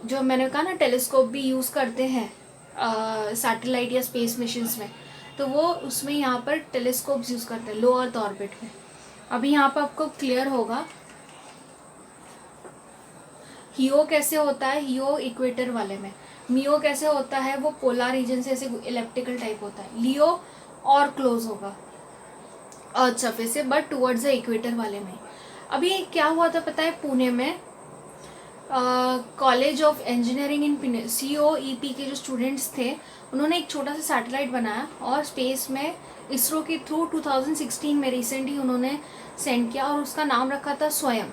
जो मैंने कहा ना टेलीस्कोप भी यूज़ करते हैं सैटेलाइट या स्पेस मिशंस में, तो वो उसमें यहाँ पर टेलीस्कोप्स यूज़ करते हैं लो अर्थ ऑर्बिट में। अभी यहाँ पर आपको क्लियर होगा हीओ कैसे होता है, हीओ इक्वेटर वाले में, मियो कैसे होता है वो पोलर रीजन से ऐसे इलेप्टिकल टाइप होता है, लियो और क्लोज होगा अर्थ सरफेस से बट टुवर्ड्स द इक्वेटर वाले में। अभी क्या हुआ था पता है, पुणे में college of engineering in Pune COEP के जो स्टूडेंट्स थे उन्होंने एक छोटा सा सैटेलाइट बनाया और स्पेस में इसरो के थ्रू 2016 में रिसेंटली उन्होंने सेंड किया और उसका नाम रखा था स्वयं।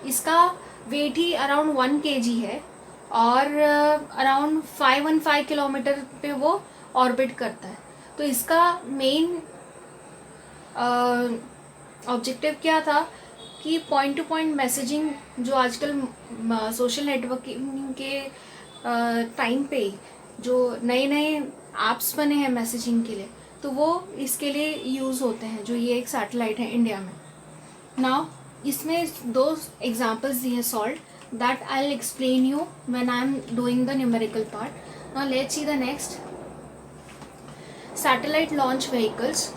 इसका वेट ही अराउंड 1 kg है और अराउंड 515 किलोमीटर पे वो ऑर्बिट करता है। तो इसका मेन ऑब्जेक्टिव क्या था कि पॉइंट टू पॉइंट मैसेजिंग जो आजकल सोशल नेटवर्किंग के टाइम पे जो नए नए ऐप्स बने हैं मैसेजिंग के लिए, तो वो इसके लिए यूज़ होते हैं, जो ये एक सैटेलाइट है इंडिया में। नाउ इसमें 2 एग्जांपल्स दिए solve that I will explain you when I am doing the numerical part. Now let's see the next satellite launch vehicles.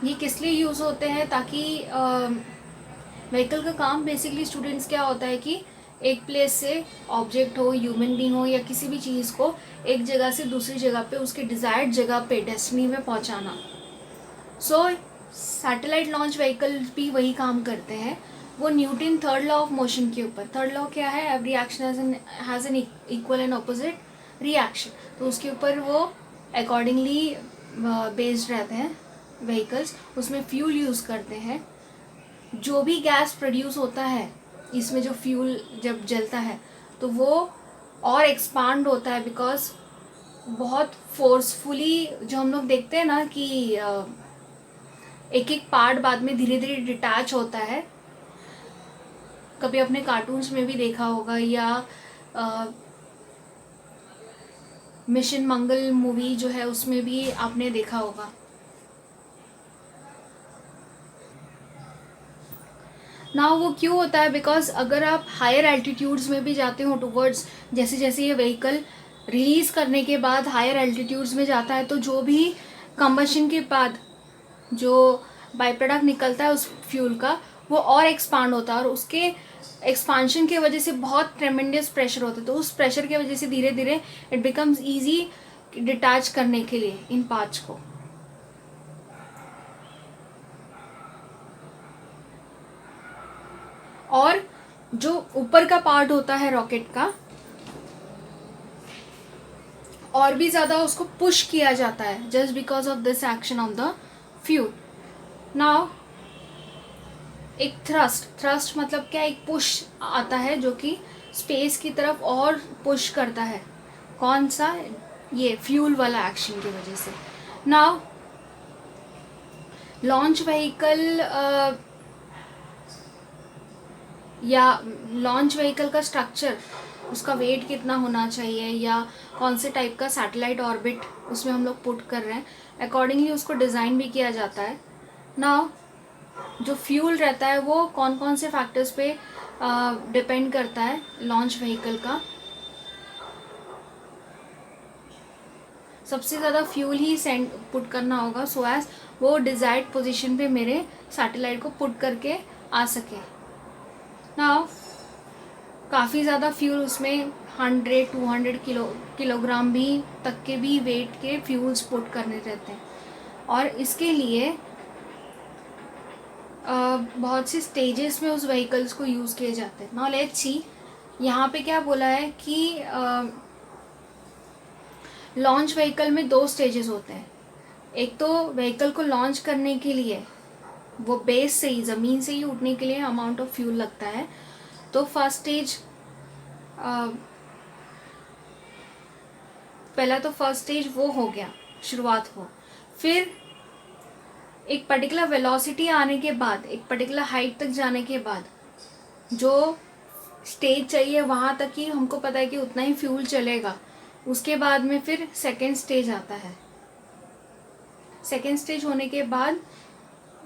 ये किस लिए यूज़ होते हैं, ताकि व्हीकल का काम बेसिकली स्टूडेंट्स क्या होता है कि एक प्लेस से ऑब्जेक्ट हो, ह्यूमन बीइंग हो या किसी भी चीज़ को एक जगह से दूसरी जगह पे उसके डिज़ायर्ड जगह पे डेस्टिनी में पहुंचाना। सो सैटेलाइट लॉन्च व्हीकल भी वही काम करते हैं। वो Newton third law of motion के ऊपर, थर्ड लॉ क्या है, every action has an equal and opposite reaction, तो उसके ऊपर वो अकॉर्डिंगली बेस्ड रहते हैं व्हीकल्स। उसमें फ्यूल यूज़ करते हैं। जो भी गैस प्रोड्यूस होता है इसमें, जो फ्यूल जब जलता है तो वो और एक्सपांड होता है, बिकॉज बहुत फोर्सफुली जो हम लोग देखते हैं ना कि एक एक पार्ट बाद में धीरे धीरे डिटैच होता है। कभी अपने कार्टून्स में भी देखा होगा या मिशन मंगल मूवी जो है उसमें भी आपने देखा होगा। ना वो क्यों होता है, बिकॉज अगर आप हायर एल्टीट्यूड्स में भी जाते हो टुवर्ड्स, जैसे जैसे ये व्हीकल रिलीज़ करने के बाद हायर एल्टीट्यूड्स में जाता है, तो जो भी कंबशन के बाद जो बाई प्रोडक्ट निकलता है उस फ्यूल का, वो और एक्सपांड होता है और उसके एक्सपांशन की वजह से बहुत ट्रेमेंडियस प्रेशर होता है। तो उस प्रेशर की वजह से धीरे धीरे इट बिकम्स ईजी डिटैच करने के लिए इन पार्ट्स को। और जो ऊपर का पार्ट होता है रॉकेट का, और भी ज़्यादा उसको पुश किया जाता है just because of this action of the fuel. Now एक थ्रस्ट मतलब क्या, एक पुश आता है जो कि स्पेस की तरफ और पुश करता है। कौन सा, ये फ्यूल वाला एक्शन की वजह से। नाउ लॉन्च व्हीकल या लॉन्च व्हीकल का स्ट्रक्चर, उसका वेट कितना होना चाहिए या कौन से टाइप का सैटेलाइट ऑर्बिट उसमें हम लोग पुट कर रहे हैं, अकॉर्डिंगली उसको डिज़ाइन भी किया जाता है। नाउ जो फ्यूल रहता है वो कौन कौन से फैक्टर्स पे डिपेंड करता है लॉन्च व्हीकल का। सबसे ज़्यादा फ्यूल ही सेंड पुट करना होगा सो एज वो डिज़ायर्ड पोजीशन पे मेरे सैटेलाइट को पुट करके आ सके। नाउ काफ़ी ज़्यादा फ्यूल उसमें 100-200 किलोग्राम भी तक के भी वेट के फ्यूल्स पुट करने रहते हैं और इसके लिए बहुत सी स्टेजेस में उस व्हीकल्स को यूज़ किए जाते हैं। नाउ लेट्स सी यहाँ पे क्या बोला है कि लॉन्च व्हीकल में 2 स्टेजेस होते हैं। एक तो व्हीकल को लॉन्च करने के लिए वो बेस से ही, ज़मीन से ही उठने के लिए अमाउंट ऑफ फ्यूल लगता है। तो फर्स्ट स्टेज पहला तो फर्स्ट स्टेज वो हो गया, शुरुआत हो। फिर एक पर्टिकुलर वेलोसिटी आने के बाद, एक पर्टिकुलर हाइट तक जाने के बाद जो स्टेज चाहिए वहाँ तक ही हमको पता है कि उतना ही फ्यूल चलेगा। उसके बाद में फिर सेकेंड स्टेज आता है। सेकेंड स्टेज होने के बाद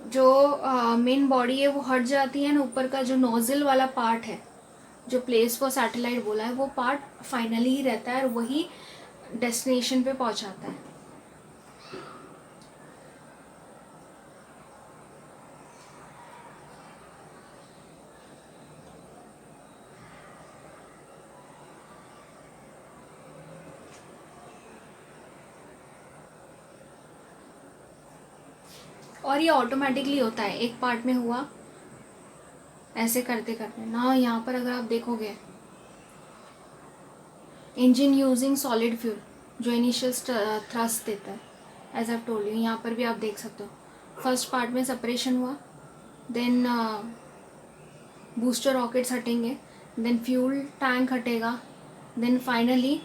जो मेन बॉडी है वो हट जाती है ना, ऊपर का जो नोजल वाला पार्ट है, जो प्लेस फॉर सैटेलाइट बोला है, वो पार्ट फाइनली ही रहता है और वही डेस्टिनेशन पे पहुंचाता है। और ये ऑटोमेटिकली होता है, एक पार्ट में हुआ ऐसे करते करते ना। यहाँ पर अगर आप देखोगे, इंजन यूजिंग सॉलिड फ्यूल, जो इनिशियल थ्रस्ट देता है, एज आई टोल्ड यू, यहाँ पर भी आप देख सकते हो। फर्स्ट पार्ट में सेपरेशन हुआ, देन बूस्टर रॉकेट्स हटेंगे, देन फ्यूल टैंक हटेगा, देन फाइनली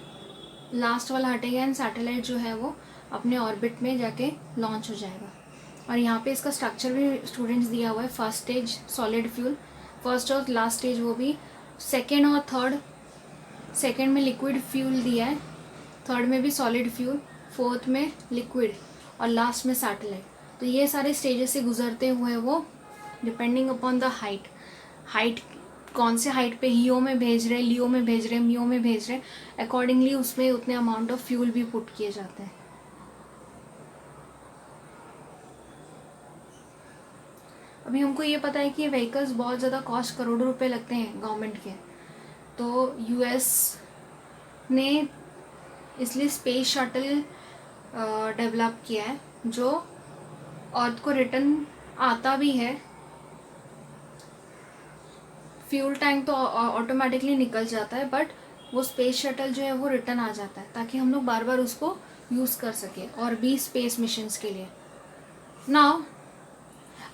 लास्ट वाला हटेगा एंड सैटेलाइट जो है वो अपने ऑर्बिट में जाके लॉन्च हो जाएगा। और यहाँ पे इसका स्ट्रक्चर भी स्टूडेंट्स दिया हुआ है। First stage solid fuel, first और लास्ट स्टेज वो भी, सेकेंड और थर्ड, सेकेंड में लिक्विड फ्यूल दिया है, थर्ड में भी सॉलिड फ्यूल, फोर्थ में लिक्विड और लास्ट में सैटेलाइट। तो ये सारे स्टेजेस से गुजरते हुए वो डिपेंडिंग अपॉन द हाइट कौन से हाइट पे हीओ में भेज रहे, लियो में भेज रहे, मियो में भेज रहे, अकॉर्डिंगली उसमें उतने अमाउंट ऑफ फ्यूल भी पुट किए जाते हैं। अभी हमको ये पता है कि ये व्हीकल्स बहुत ज़्यादा कॉस्ट करोड़ों रुपए लगते हैं गवर्नमेंट के, तो यूएस ने इसलिए स्पेस शटल डेवलप किया है जो अर्थ को रिटर्न आता भी है। फ्यूल टैंक तो ऑटोमेटिकली निकल जाता है, बट वो स्पेस शटल जो है वो रिटर्न आ जाता है ताकि हम लोग बार बार उसको यूज़ कर सके और भी स्पेस मिशंस के लिए। नाउ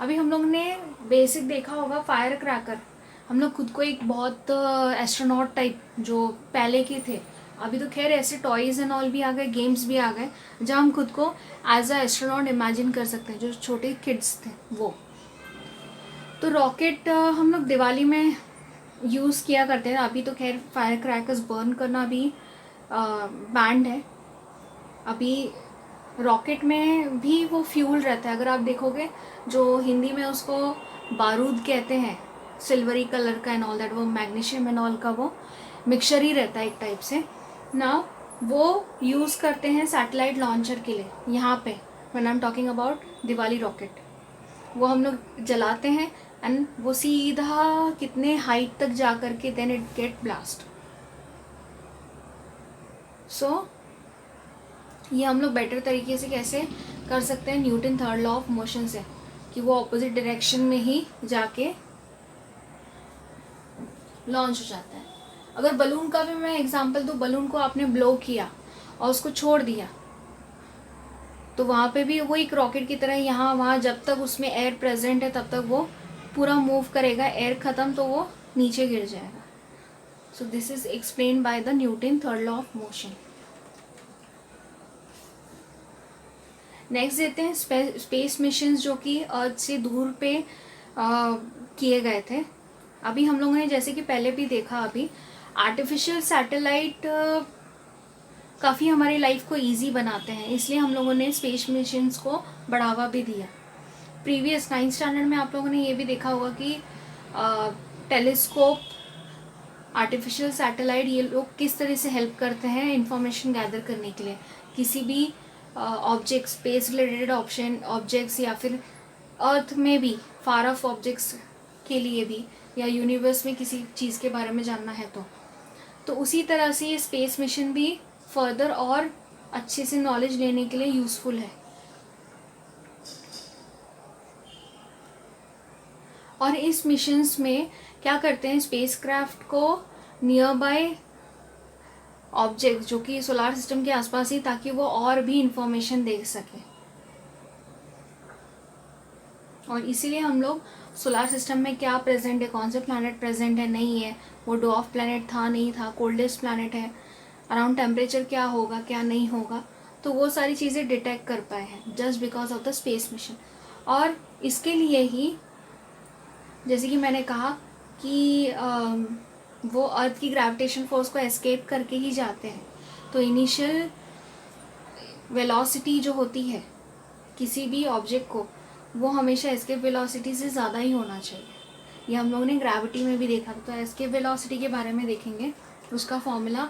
अभी हम लोग ने बेसिक देखा होगा फायर क्रैकर। हम लोग खुद को एक बहुत एस्ट्रोनॉट टाइप जो पहले के थे, अभी तो खैर ऐसे टॉयज़ एंड ऑल भी आ गए, गेम्स भी आ गए जहाँ हम खुद को एज अ एस्ट्रोनॉट इमेजिन कर सकते हैं, जो छोटे किड्स थे वो। तो रॉकेट हम लोग दिवाली में यूज़ किया करते हैं। अभी तो खैर फायर क्रैकर्स बर्न करना भी बैंड है। अभी रॉकेट में भी वो फ्यूल रहता है, अगर आप देखोगे, जो हिंदी में उसको बारूद कहते हैं, सिल्वरी कलर का एंड ऑल दैट, वो मैग्नीशियम एंड ऑल का वो मिक्सचर ही रहता है एक टाइप से ना। वो यूज़ करते हैं सैटेलाइट लॉन्चर के लिए। यहाँ पे when I am talking about Diwali rocket, वो हम लोग जलाते हैं एंड वो सीधा कितने हाइट तक जा कर के देन इट गेट ब्लास्ट। सो ये हम लोग बेटर तरीके से कैसे कर सकते हैं, Newton third law of motion से, कि वो ऑपोजिट डायरेक्शन में ही जाके लॉन्च हो जाता है। अगर बलून का भी मैं एग्जांपल दूँ, बलून को आपने ब्लो किया और उसको छोड़ दिया, तो वहाँ पे भी वो एक रॉकेट की तरह यहाँ वहाँ जब तक उसमें एयर प्रेजेंट है तब तक वो पूरा मूव करेगा, एयर ख़त्म तो वो नीचे गिर जाएगा। So this is explain by the Newton third law of motion. Next देते हैं स्पेस मिशन जो कि अर्थ से दूर पे किए गए थे। अभी हम लोगों ने जैसे कि पहले भी देखा, अभी आर्टिफिशियल सैटेलाइट काफ़ी हमारी लाइफ को इजी बनाते हैं, इसलिए हम लोगों ने स्पेस मिशंस को बढ़ावा भी दिया। प्रीवियस 9th स्टैंडर्ड में आप लोगों ने ये भी देखा होगा कि टेलीस्कोप, आर्टिफिशियल सैटेलाइट, ये लोग किस तरह से हेल्प करते हैं इंफॉर्मेशन गैदर करने के लिए, किसी भी ऑब्जेक्ट, स्पेस रिलेटेड ऑब्जेक्ट्स या फिर अर्थ में भी फार ऑफ ऑब्जेक्ट्स के लिए भी, या यूनिवर्स में किसी चीज़ के बारे में जानना है तो उसी तरह से ये स्पेस मिशन भी फर्दर और अच्छे से नॉलेज लेने के लिए यूज़फुल है। और इस मिशंस में क्या करते हैं, स्पेसक्राफ्ट को नियर बाय ऑब्जेक्ट जो कि सोलार सिस्टम के आसपास ही, ताकि वो और भी इंफॉर्मेशन दे सके। और इसीलिए हम लोग सोलार सिस्टम में क्या प्रेजेंट है, कौन से प्लैनेट प्रेजेंट है, नहीं है, वो डॉफ प्लैनेट था नहीं था, कोल्डेस्ट प्लैनेट है, अराउंड टेम्परेचर क्या होगा क्या नहीं होगा, तो वो सारी चीज़ें डिटेक्ट कर पाए हैं just because of the space mission. और इसके लिए ही जैसे कि मैंने कहा कि वो अर्थ की ग्रेविटेशन फोर्स को एस्केप करके ही जाते हैं, तो इनिशियल वेलोसिटी जो होती है किसी भी ऑब्जेक्ट को, वो हमेशा एस्केप वेलोसिटी से ज़्यादा ही होना चाहिए। ये हम लोगों ने ग्रेविटी में भी देखा था। तो एस्केप वेलोसिटी के बारे में देखेंगे, उसका फॉर्मूला।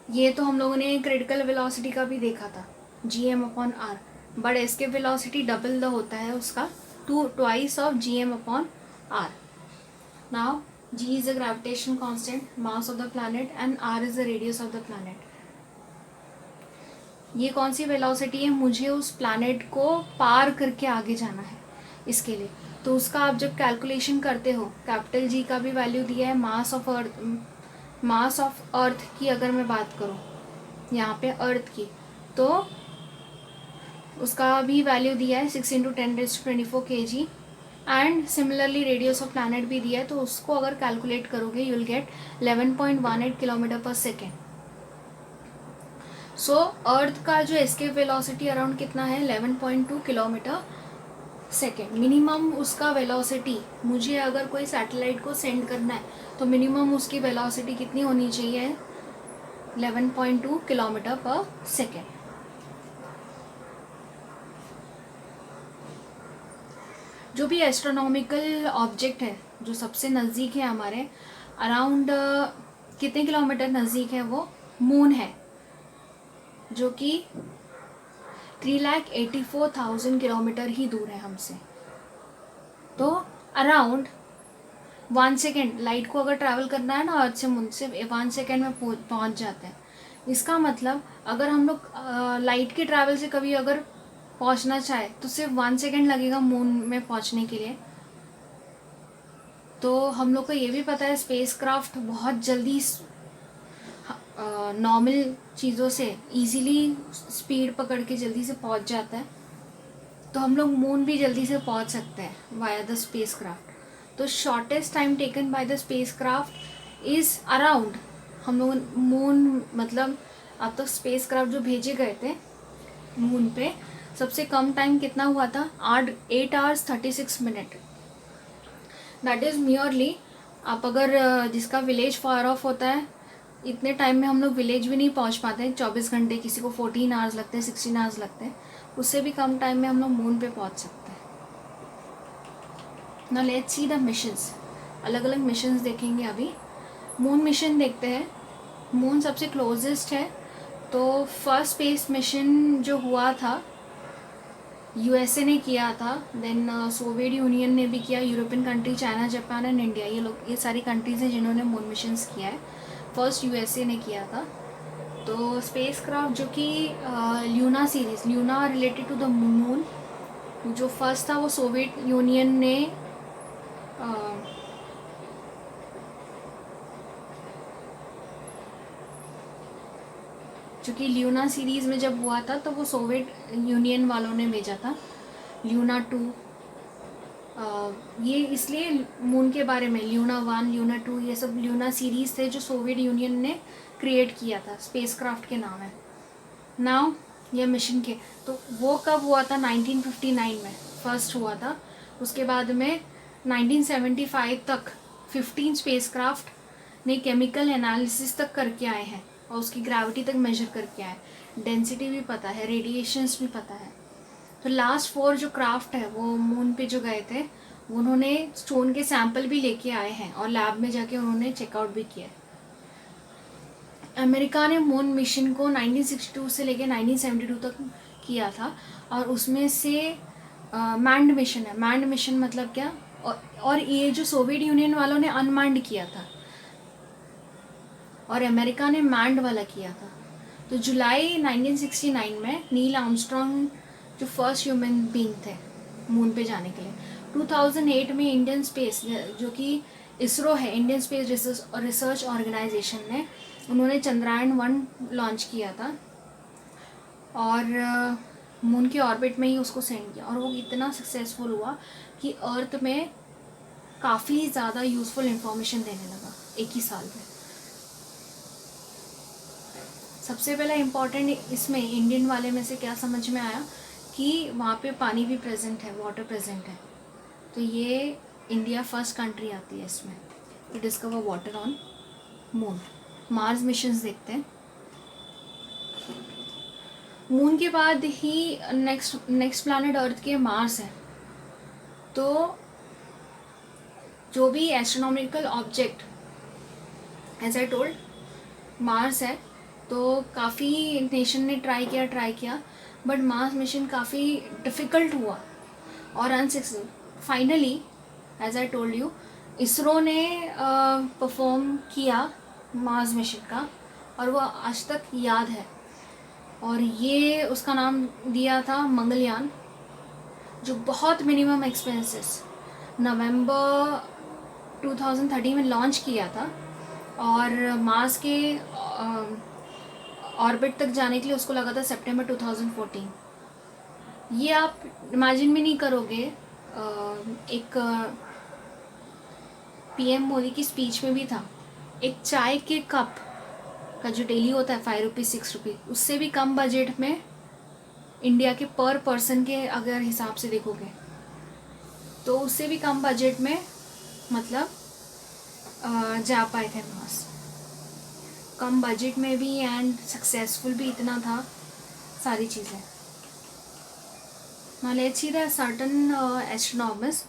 ये तो हम लोगों ने क्रिटिकल वेलोसिटी का भी देखा था, gm/r, but escape velocity double the होता है उसका, twice of gm/r। Now g is the gravitational constant, mass of the planet, and r is the radius of the planet. ये कौन सी वेलोसिटी है? मुझे उस प्लैनेट को पार करके आगे जाना है इसके लिए। तो उसका आप जब कैलकुलेशन करते हो, कैपिटल जी का भी वैल्यू दिया है, मास ऑफ अर्थ की अगर मैं बात करूँ यहाँ पे अर्थ की, तो उसका भी वैल्यू दिया है 6 × 10⁻24 kg, and similarly radius of planet भी दिया है। तो उसको अगर कैलकुलेट करोगे यू विल गेट 11.18 km/s। सो अर्थ का जो एस्केप वेलोसिटी अराउंड कितना है? 11.2 km/s। मिनिमम उसका वेलोसिटी, मुझे अगर कोई सैटेलाइट को सेंड करना है तो मिनिमम उसकी वेलोसिटी कितनी होनी चाहिए? 11.2 km/s। जो भी एस्ट्रोनॉमिकल ऑब्जेक्ट है जो सबसे नज़दीक है हमारे, अराउंड कितने किलोमीटर नज़दीक है? वो मून है, जो कि 3,84,000 किलोमीटर ही दूर है हमसे। तो अराउंड 1 सेकेंड, लाइट को अगर ट्रैवल करना है ना अर्थ से मून से, 1 सेकेंड में पहुंच जाते हैं। इसका मतलब अगर हम लोग लाइट के ट्रैवल से कभी अगर पहुंचना चाहे तो सिर्फ 1 सेकेंड लगेगा मून में पहुंचने के लिए। तो हम लोग को ये भी पता है स्पेस क्राफ्ट बहुत जल्दी नॉर्मल चीज़ों से इजीली स्पीड पकड़ के जल्दी से पहुंच जाता है। तो हम लोग मून भी जल्दी से पहुंच सकते हैं वाया द स्पेस क्राफ्ट। तो shortest time taken by the space craft is around, हम लोग मून मतलब अब तक स्पेस क्राफ्ट जो भेजे गए थे मून पे, सबसे कम टाइम कितना हुआ था? 8 hours 36 minutes। That is merely, आप अगर जिसका विलेज फार ऑफ होता है, इतने टाइम में हम लोग विलेज भी नहीं पहुंच पाते हैं। 24 घंटे, किसी को 14 hours लगते हैं, 16 hours लगते हैं। उससे भी कम टाइम में हम लोग मून पे पहुंच सकते हैं। Now let's see the missions. अलग अलग मिशंस देखेंगे अभी। मून मिशन देखते हैं। मून सबसे क्लोजेस्ट है। तो फर्स्ट स्पेस मिशन जो हुआ था यूएसए ने किया था, देन सोवियत यूनियन ने भी किया, European country, China, Japan and India, ये सारी कंट्रीज़ हैं जिन्होंने मून मिशंस किया है। फर्स्ट यूएसए ने किया था। तो स्पेस क्राफ्ट जो कि Luna series, Luna related to the moon, जो फर्स्ट था वो सोवियत यूनियन ने जो कि ल्यूना सीरीज़ में जब हुआ था तो वो सोवियत यूनियन वालों ने भेजा था। ल्यूना 2, ये इसलिए मून के बारे में, ल्यूना 1, ल्यूना 2, ये सब ल्यूना सीरीज़ थे जो सोवियत यूनियन ने क्रिएट किया था, स्पेसक्राफ्ट के नाम है। नाउ ये मिशन के, तो वो कब हुआ था? 1959 में फर्स्ट हुआ था। उसके बाद में 1975 तक 15 स्पेसक्राफ्ट ने केमिकल एनालिसिस तक करके आए हैं और उसकी ग्रेविटी तक मेजर करके आए, डेंसिटी भी पता है, रेडिएशंस भी पता है। तो लास्ट 4 जो क्राफ्ट है वो मून पे जो गए थे, उन्होंने स्टोन के सैंपल भी लेके आए हैं और लैब में जाके उन्होंने चेकआउट भी किया। अमेरिका ने मून मिशन को 1962 से लेके 1972 तक किया था, और उसमें से मैंड मिशन है। मैंड मिशन मतलब क्या? और ये जो सोवियत यूनियन वालों ने अनमैंड किया था और अमेरिका ने मैंड वाला किया था। तो जुलाई 1969 में नील आर्मस्ट्रॉन्ग जो फर्स्ट ह्यूमन बीइंग थे मून पे जाने के लिए। 2008 में इंडियन स्पेस, जो कि इसरो है, इंडियन स्पेस रिसर्च ऑर्गेनाइजेशन ने, उन्होंने चंद्रयान-1 लॉन्च किया था और मून के ऑर्बिट में ही उसको सेंड किया, और वो इतना सक्सेसफुल हुआ कि अर्थ में काफ़ी ज़्यादा यूज़फुल इंफॉर्मेशन देने लगा एक ही साल में। सबसे पहला इम्पॉर्टेंट इसमें इंडियन वाले में से क्या समझ में आया कि वहाँ पे पानी भी प्रेजेंट है, वाटर प्रेजेंट है। तो ये इंडिया फर्स्ट कंट्री आती है इसमें to discover water on moon. Mars missions देखते हैं। मून के बाद ही नेक्स्ट प्लैनेट अर्थ के मार्स है। तो जो भी astronomical object, as I told, Mars है। तो काफ़ी नेशन ने ट्राई किया, बट मार्स मिशन काफ़ी डिफ़िकल्ट हुआ और unsuccessful. Finally, as I told you, ISRO ने परफॉर्म किया मार्स मिशन का, और वो आज तक याद है। और ये उसका नाम दिया था मंगलयान, जो बहुत मिनिमम एक्सपेंसेस नवंबर 2013 में लॉन्च किया था। और मार्स के ऑर्बिट तक जाने के लिए उसको लगा था सितंबर 2014। ये आप इमेजिन भी नहीं करोगे। एक पीएम मोदी की स्पीच में भी था, एक चाय के कप का जो डेली होता है 5 रुपीज़ 6 रुपीज़, उससे भी कम बजट में इंडिया के पर पर्सन के अगर हिसाब से देखोगे तो उससे भी कम बजट में मतलब जा पाए थे मार्स। कम बजट में भी एंड सक्सेसफुल भी इतना था, सारी चीज़ें। Now let's see the certain astronomers.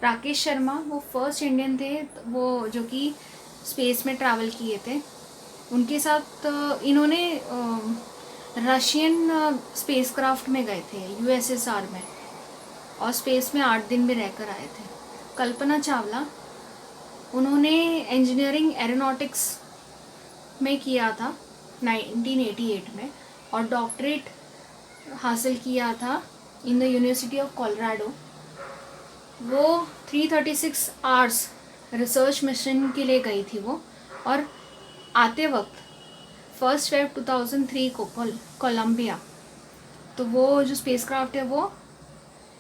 Rakesh Sharma वो फर्स्ट इंडियन थे वो जो कि स्पेस में ट्रैवल किए थे। उनके साथ इन्होंने रशियन स्पेसक्राफ्ट में गए थे यूएसएसआर में, और स्पेस में 8 दिन में रहकर आए थे। कल्पना चावला, उन्होंने इंजीनियरिंग एरोनॉटिक्स में किया था 1988 में, और डॉक्टरेट हासिल किया था in the university of Colorado. वो 336 आवर्स रिसर्च मिशन के लिए गई थी वो, और आते वक्त 1 फरवरी 2003 को कोलंबिया, तो वो जो स्पेसक्राफ्ट है वो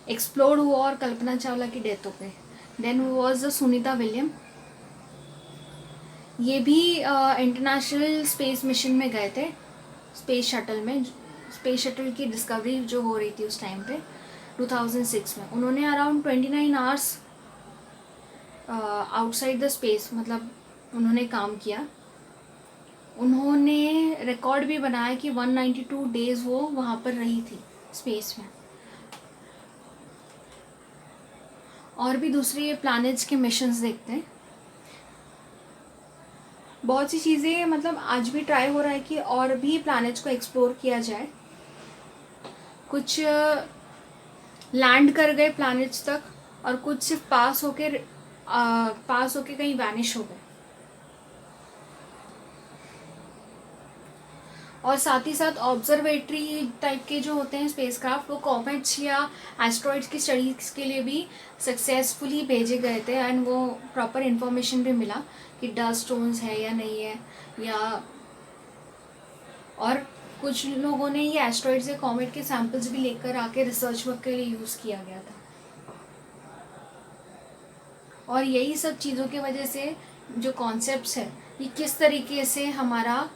एक्सप्लोड हुआ और कल्पना चावला की डेथ हो गई। Then was the Sunita William, ये भी इंटरनेशनल स्पेस मिशन में गए थे, स्पेस शटल में। स्पेस शटल की डिस्कवरी जो हो रही थी उस टाइम पे 2006 में, उन्होंने around 29 hours outside the space मतलब उन्होंने काम किया। उन्होंने रिकॉर्ड भी बनाया कि 192 डेज वो वहाँ पर रही थी स्पेस में। और भी दूसरे प्लैनेट्स के मिशंस देखते हैं। बहुत सी चीज़ें मतलब आज भी ट्राई हो रहा है कि और भी प्लैनेट्स को एक्सप्लोर किया जाए। कुछ लैंड कर गए प्लैनेट्स तक, और कुछ सिर्फ पास होके कहीं वैनिश हो गए। और साथ ही साथ ऑब्जर्वेटरी टाइप के जो होते हैं स्पेसक्राफ्ट, वो कॉमेट्स या एस्ट्रॉइड्स की स्टडीज के लिए भी सक्सेसफुली भेजे गए थे, एंड वो प्रॉपर इन्फॉर्मेशन भी मिला कि डस्ट स्टोन्स है या नहीं है, या और कुछ लोगों ने ये एस्ट्रॉइड्स या कॉमेट के सैंपल्स भी लेकर आके रिसर्च वर्क के लिए यूज़ किया गया था। और यही सब चीज़ों की वजह से जो कॉन्सेप्ट्स है, ये किस तरीके से हमारा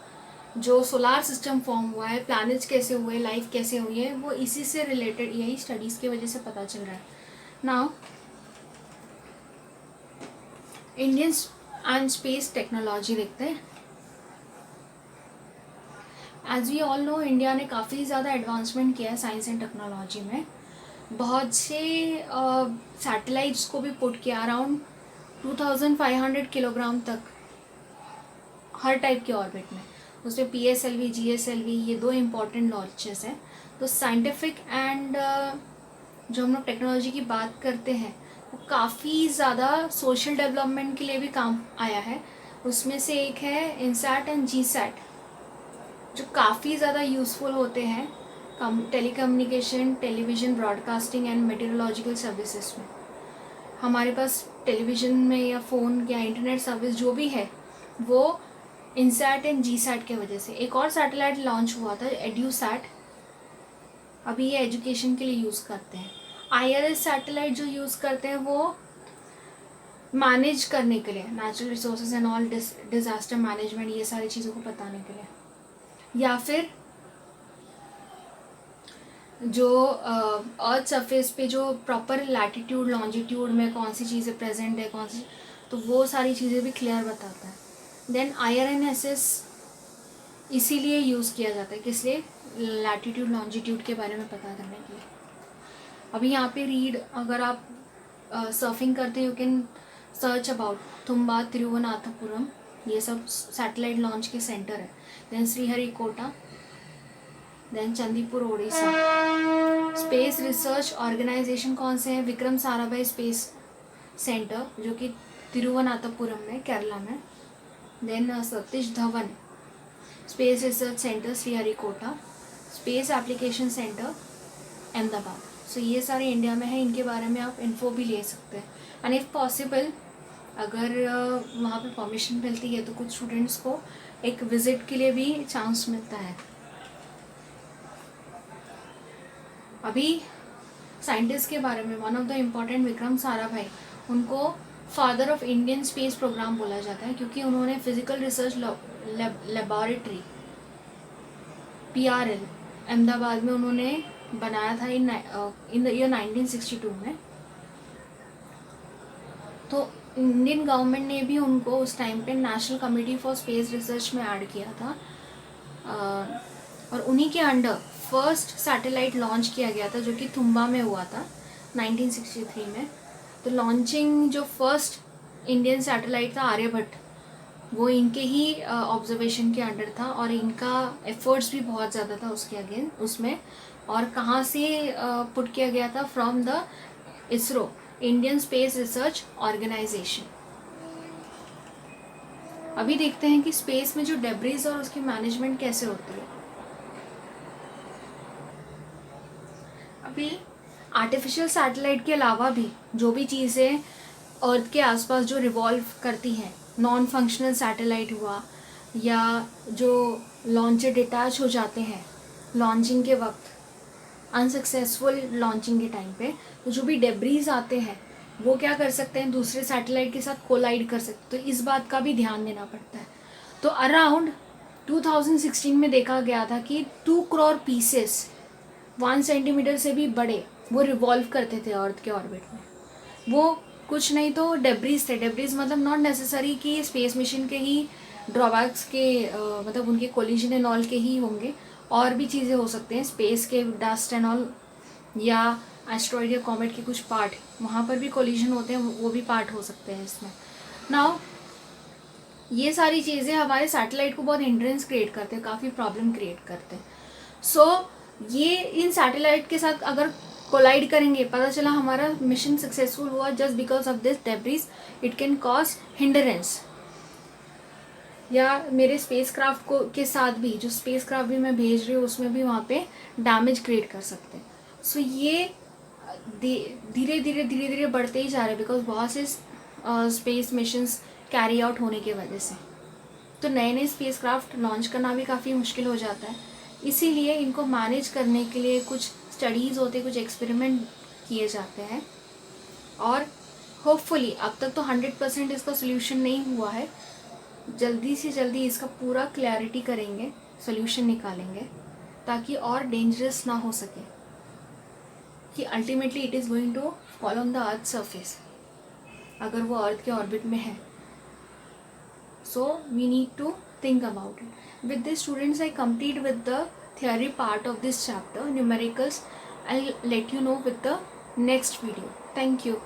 जो सोलार सिस्टम फॉर्म हुआ है, प्लैनेट्स कैसे हुए, लाइफ कैसे हुई है, वो इसी से रिलेटेड यही स्टडीज़ की वजह से पता चल रहा है। Now Indian and space technology देखते हैं। As we all know, India ने काफ़ी ज़्यादा एडवांसमेंट किया है साइंस एंड टेक्नोलॉजी में। बहुत से सैटेलाइट्स को भी पुट किया, अराउंड 2500 किलोग्राम तक हर टाइप के ऑर्बिट में। उसमें PSLV GSLV ये 2 इम्पॉर्टेंट लॉन्चेस हैं। तो साइंटिफिक एंड जो हम लोग टेक्नोलॉजी की बात करते हैं वो काफ़ी ज़्यादा सोशल डेवलपमेंट के लिए भी काम आया है। उसमें से एक है इनसैट एंड जीसैट, जो काफ़ी ज़्यादा यूज़फुल होते हैं telecommunication, television broadcasting and meteorological services में। हमारे पास टेलीविज़न में या फ़ोन या इंटरनेट सर्विस जो भी है वो इनसैट एंड जीसैट के वजह से। एक और सैटेलाइट लॉन्च हुआ था एड्यूसैट, अभी ये एजुकेशन के लिए यूज़ करते हैं। IRS सैटेलाइट जो यूज़ करते हैं वो मैनेज करने के लिए, natural resources and all disaster management, ये सारी चीज़ों को बताने के लिए। या फिर जो अर्थ सरफेस पे जो प्रॉपर लैटिट्यूड लॉन्जिट्यूड में कौन सी चीज़ें प्रेजेंट है, कौन सी, तो वो सारी चीज़ें भी क्लियर बताता है। देन IRNSS इसीलिए यूज़ किया जाता है, किस लिए? लैटिट्यूड लॉन्जिट्यूड के बारे में पता करने के लिए। अभी यहाँ पे रीड, अगर आप सर्फिंग करते हैं, you can search about Thumba Thiruvananthapuram, ये सब सैटेलाइट लॉन्च के सेंटर है। Then Sriharikota, then Chandipur Odisha. Space research organisation कौन से हैं? विक्रम साराभाई स्पेस सेंटर जो कि तिरुवनाथपुरम में, केरला में। Then Satish Dhawan space research centre Sriharikota, space application centre Ahmedabad. So ये सारे इंडिया में है, इनके बारे में आप इन्फो भी ले सकते हैं। एंड इफ़ पॉसिबल, अगर वहाँ पे परमिशन मिलती है तो कुछ स्टूडेंट्स को एक विज़िट के लिए भी चांस मिलता है। अभी साइंटिस्ट के बारे में, one of the important Vikram Sarabhai, उनको father of Indian space programme बोला जाता है, क्योंकि उन्होंने physical research laboratory PRL Ahmedabad में उन्होंने बनाया था इन द ईयर 1962 में। तो इंडियन गवर्नमेंट ने भी उनको उस टाइम पे national committee for space research में ऐड किया था, और उन्हीं के अंडर फर्स्ट सैटेलाइट लॉन्च किया गया था, जो कि तुम्बा में हुआ था 1963 में। तो लॉन्चिंग जो फर्स्ट इंडियन सैटेलाइट था आर्यभट्ट, वो इनके ही ऑब्जर्वेशन के अंडर था, और इनका एफर्ट्स भी बहुत ज़्यादा था उसके अगेन उसमें। और कहाँ से पुट किया गया था? From the ISRO, Indian space research organisation. अभी देखते हैं कि स्पेस में जो डेब्रिज और उसकी मैनेजमेंट कैसे होती है। अभी आर्टिफिशियल सैटेलाइट के अलावा भी जो भी चीज़ें अर्थ के आसपास जो रिवॉल्व करती हैं, नॉन फंक्शनल सैटेलाइट हुआ, या जो लॉन्चर डिटैच हो जाते हैं लॉन्चिंग के वक्त, अनसक्सेसफुल लॉन्चिंग के टाइम पे, तो जो भी डेब्रीज आते हैं वो क्या कर सकते हैं? दूसरे सैटेलाइट के साथ कोलाइड कर सकते हैं। तो इस बात का भी ध्यान देना पड़ता है। तो अराउंड 2016 में देखा गया था कि 2 करोड़ पीसेस 1 सेंटीमीटर से भी बड़े वो रिवॉल्व करते थे अर्थ के ऑर्बिट में। वो कुछ नहीं तो डेब्रीज थे। डेब्रीज मतलब नॉट नेसेसरी कि स्पेस मिशन के ही ड्रॉबैक्स के मतलब उनके कोलिजन एंड ऑल के ही होंगे, और भी चीज़ें हो सकते हैं, स्पेस के डस्ट एंड ऑल, या एस्ट्रॉइड या कॉमेट के कुछ पार्ट, वहाँ पर भी कोलिजन होते हैं, वो भी पार्ट हो सकते हैं इसमें। नाउ ये सारी चीज़ें हमारे सैटेलाइट को बहुत हिंड्रेंस क्रिएट करते हैं, काफ़ी प्रॉब्लम क्रिएट करते हैं। सो ये इन सैटेलाइट के साथ अगर कोलाइड करेंगे, पता चला हमारा मिशन सक्सेसफुल हुआ, just because of this debris, it can cause hindrance. या मेरे स्पेस क्राफ्ट को के साथ भी, जो स्पेस क्राफ्ट भी मैं भेज रही हूँ उसमें भी वहाँ पे डैमेज क्रिएट कर सकते हैं। सो ये धीरे धीरे बढ़ते ही जा रहे हैं, बिकॉज बहुत से स्पेस मिशंस कैरी आउट होने की वजह से। तो नए नए स्पेस क्राफ्ट लॉन्च करना भी काफ़ी मुश्किल हो जाता है। इसीलिए इनको मैनेज करने के लिए कुछ स्टडीज़ होते, कुछ एक्सपेरिमेंट किए जाते हैं, और होपफुली अब तक तो 100% इसका सोल्यूशन नहीं हुआ है। जल्दी से जल्दी इसका पूरा क्लैरिटी करेंगे, सोल्यूशन निकालेंगे, ताकि और डेंजरस ना हो सके, कि ultimately it is going to fall on the earth surface अगर वो अर्थ के ऑर्बिट में है। So we need to think about it. With this, students, I complete with the theory part of this chapter, numericals. I'll let you know with the next video. Thank you.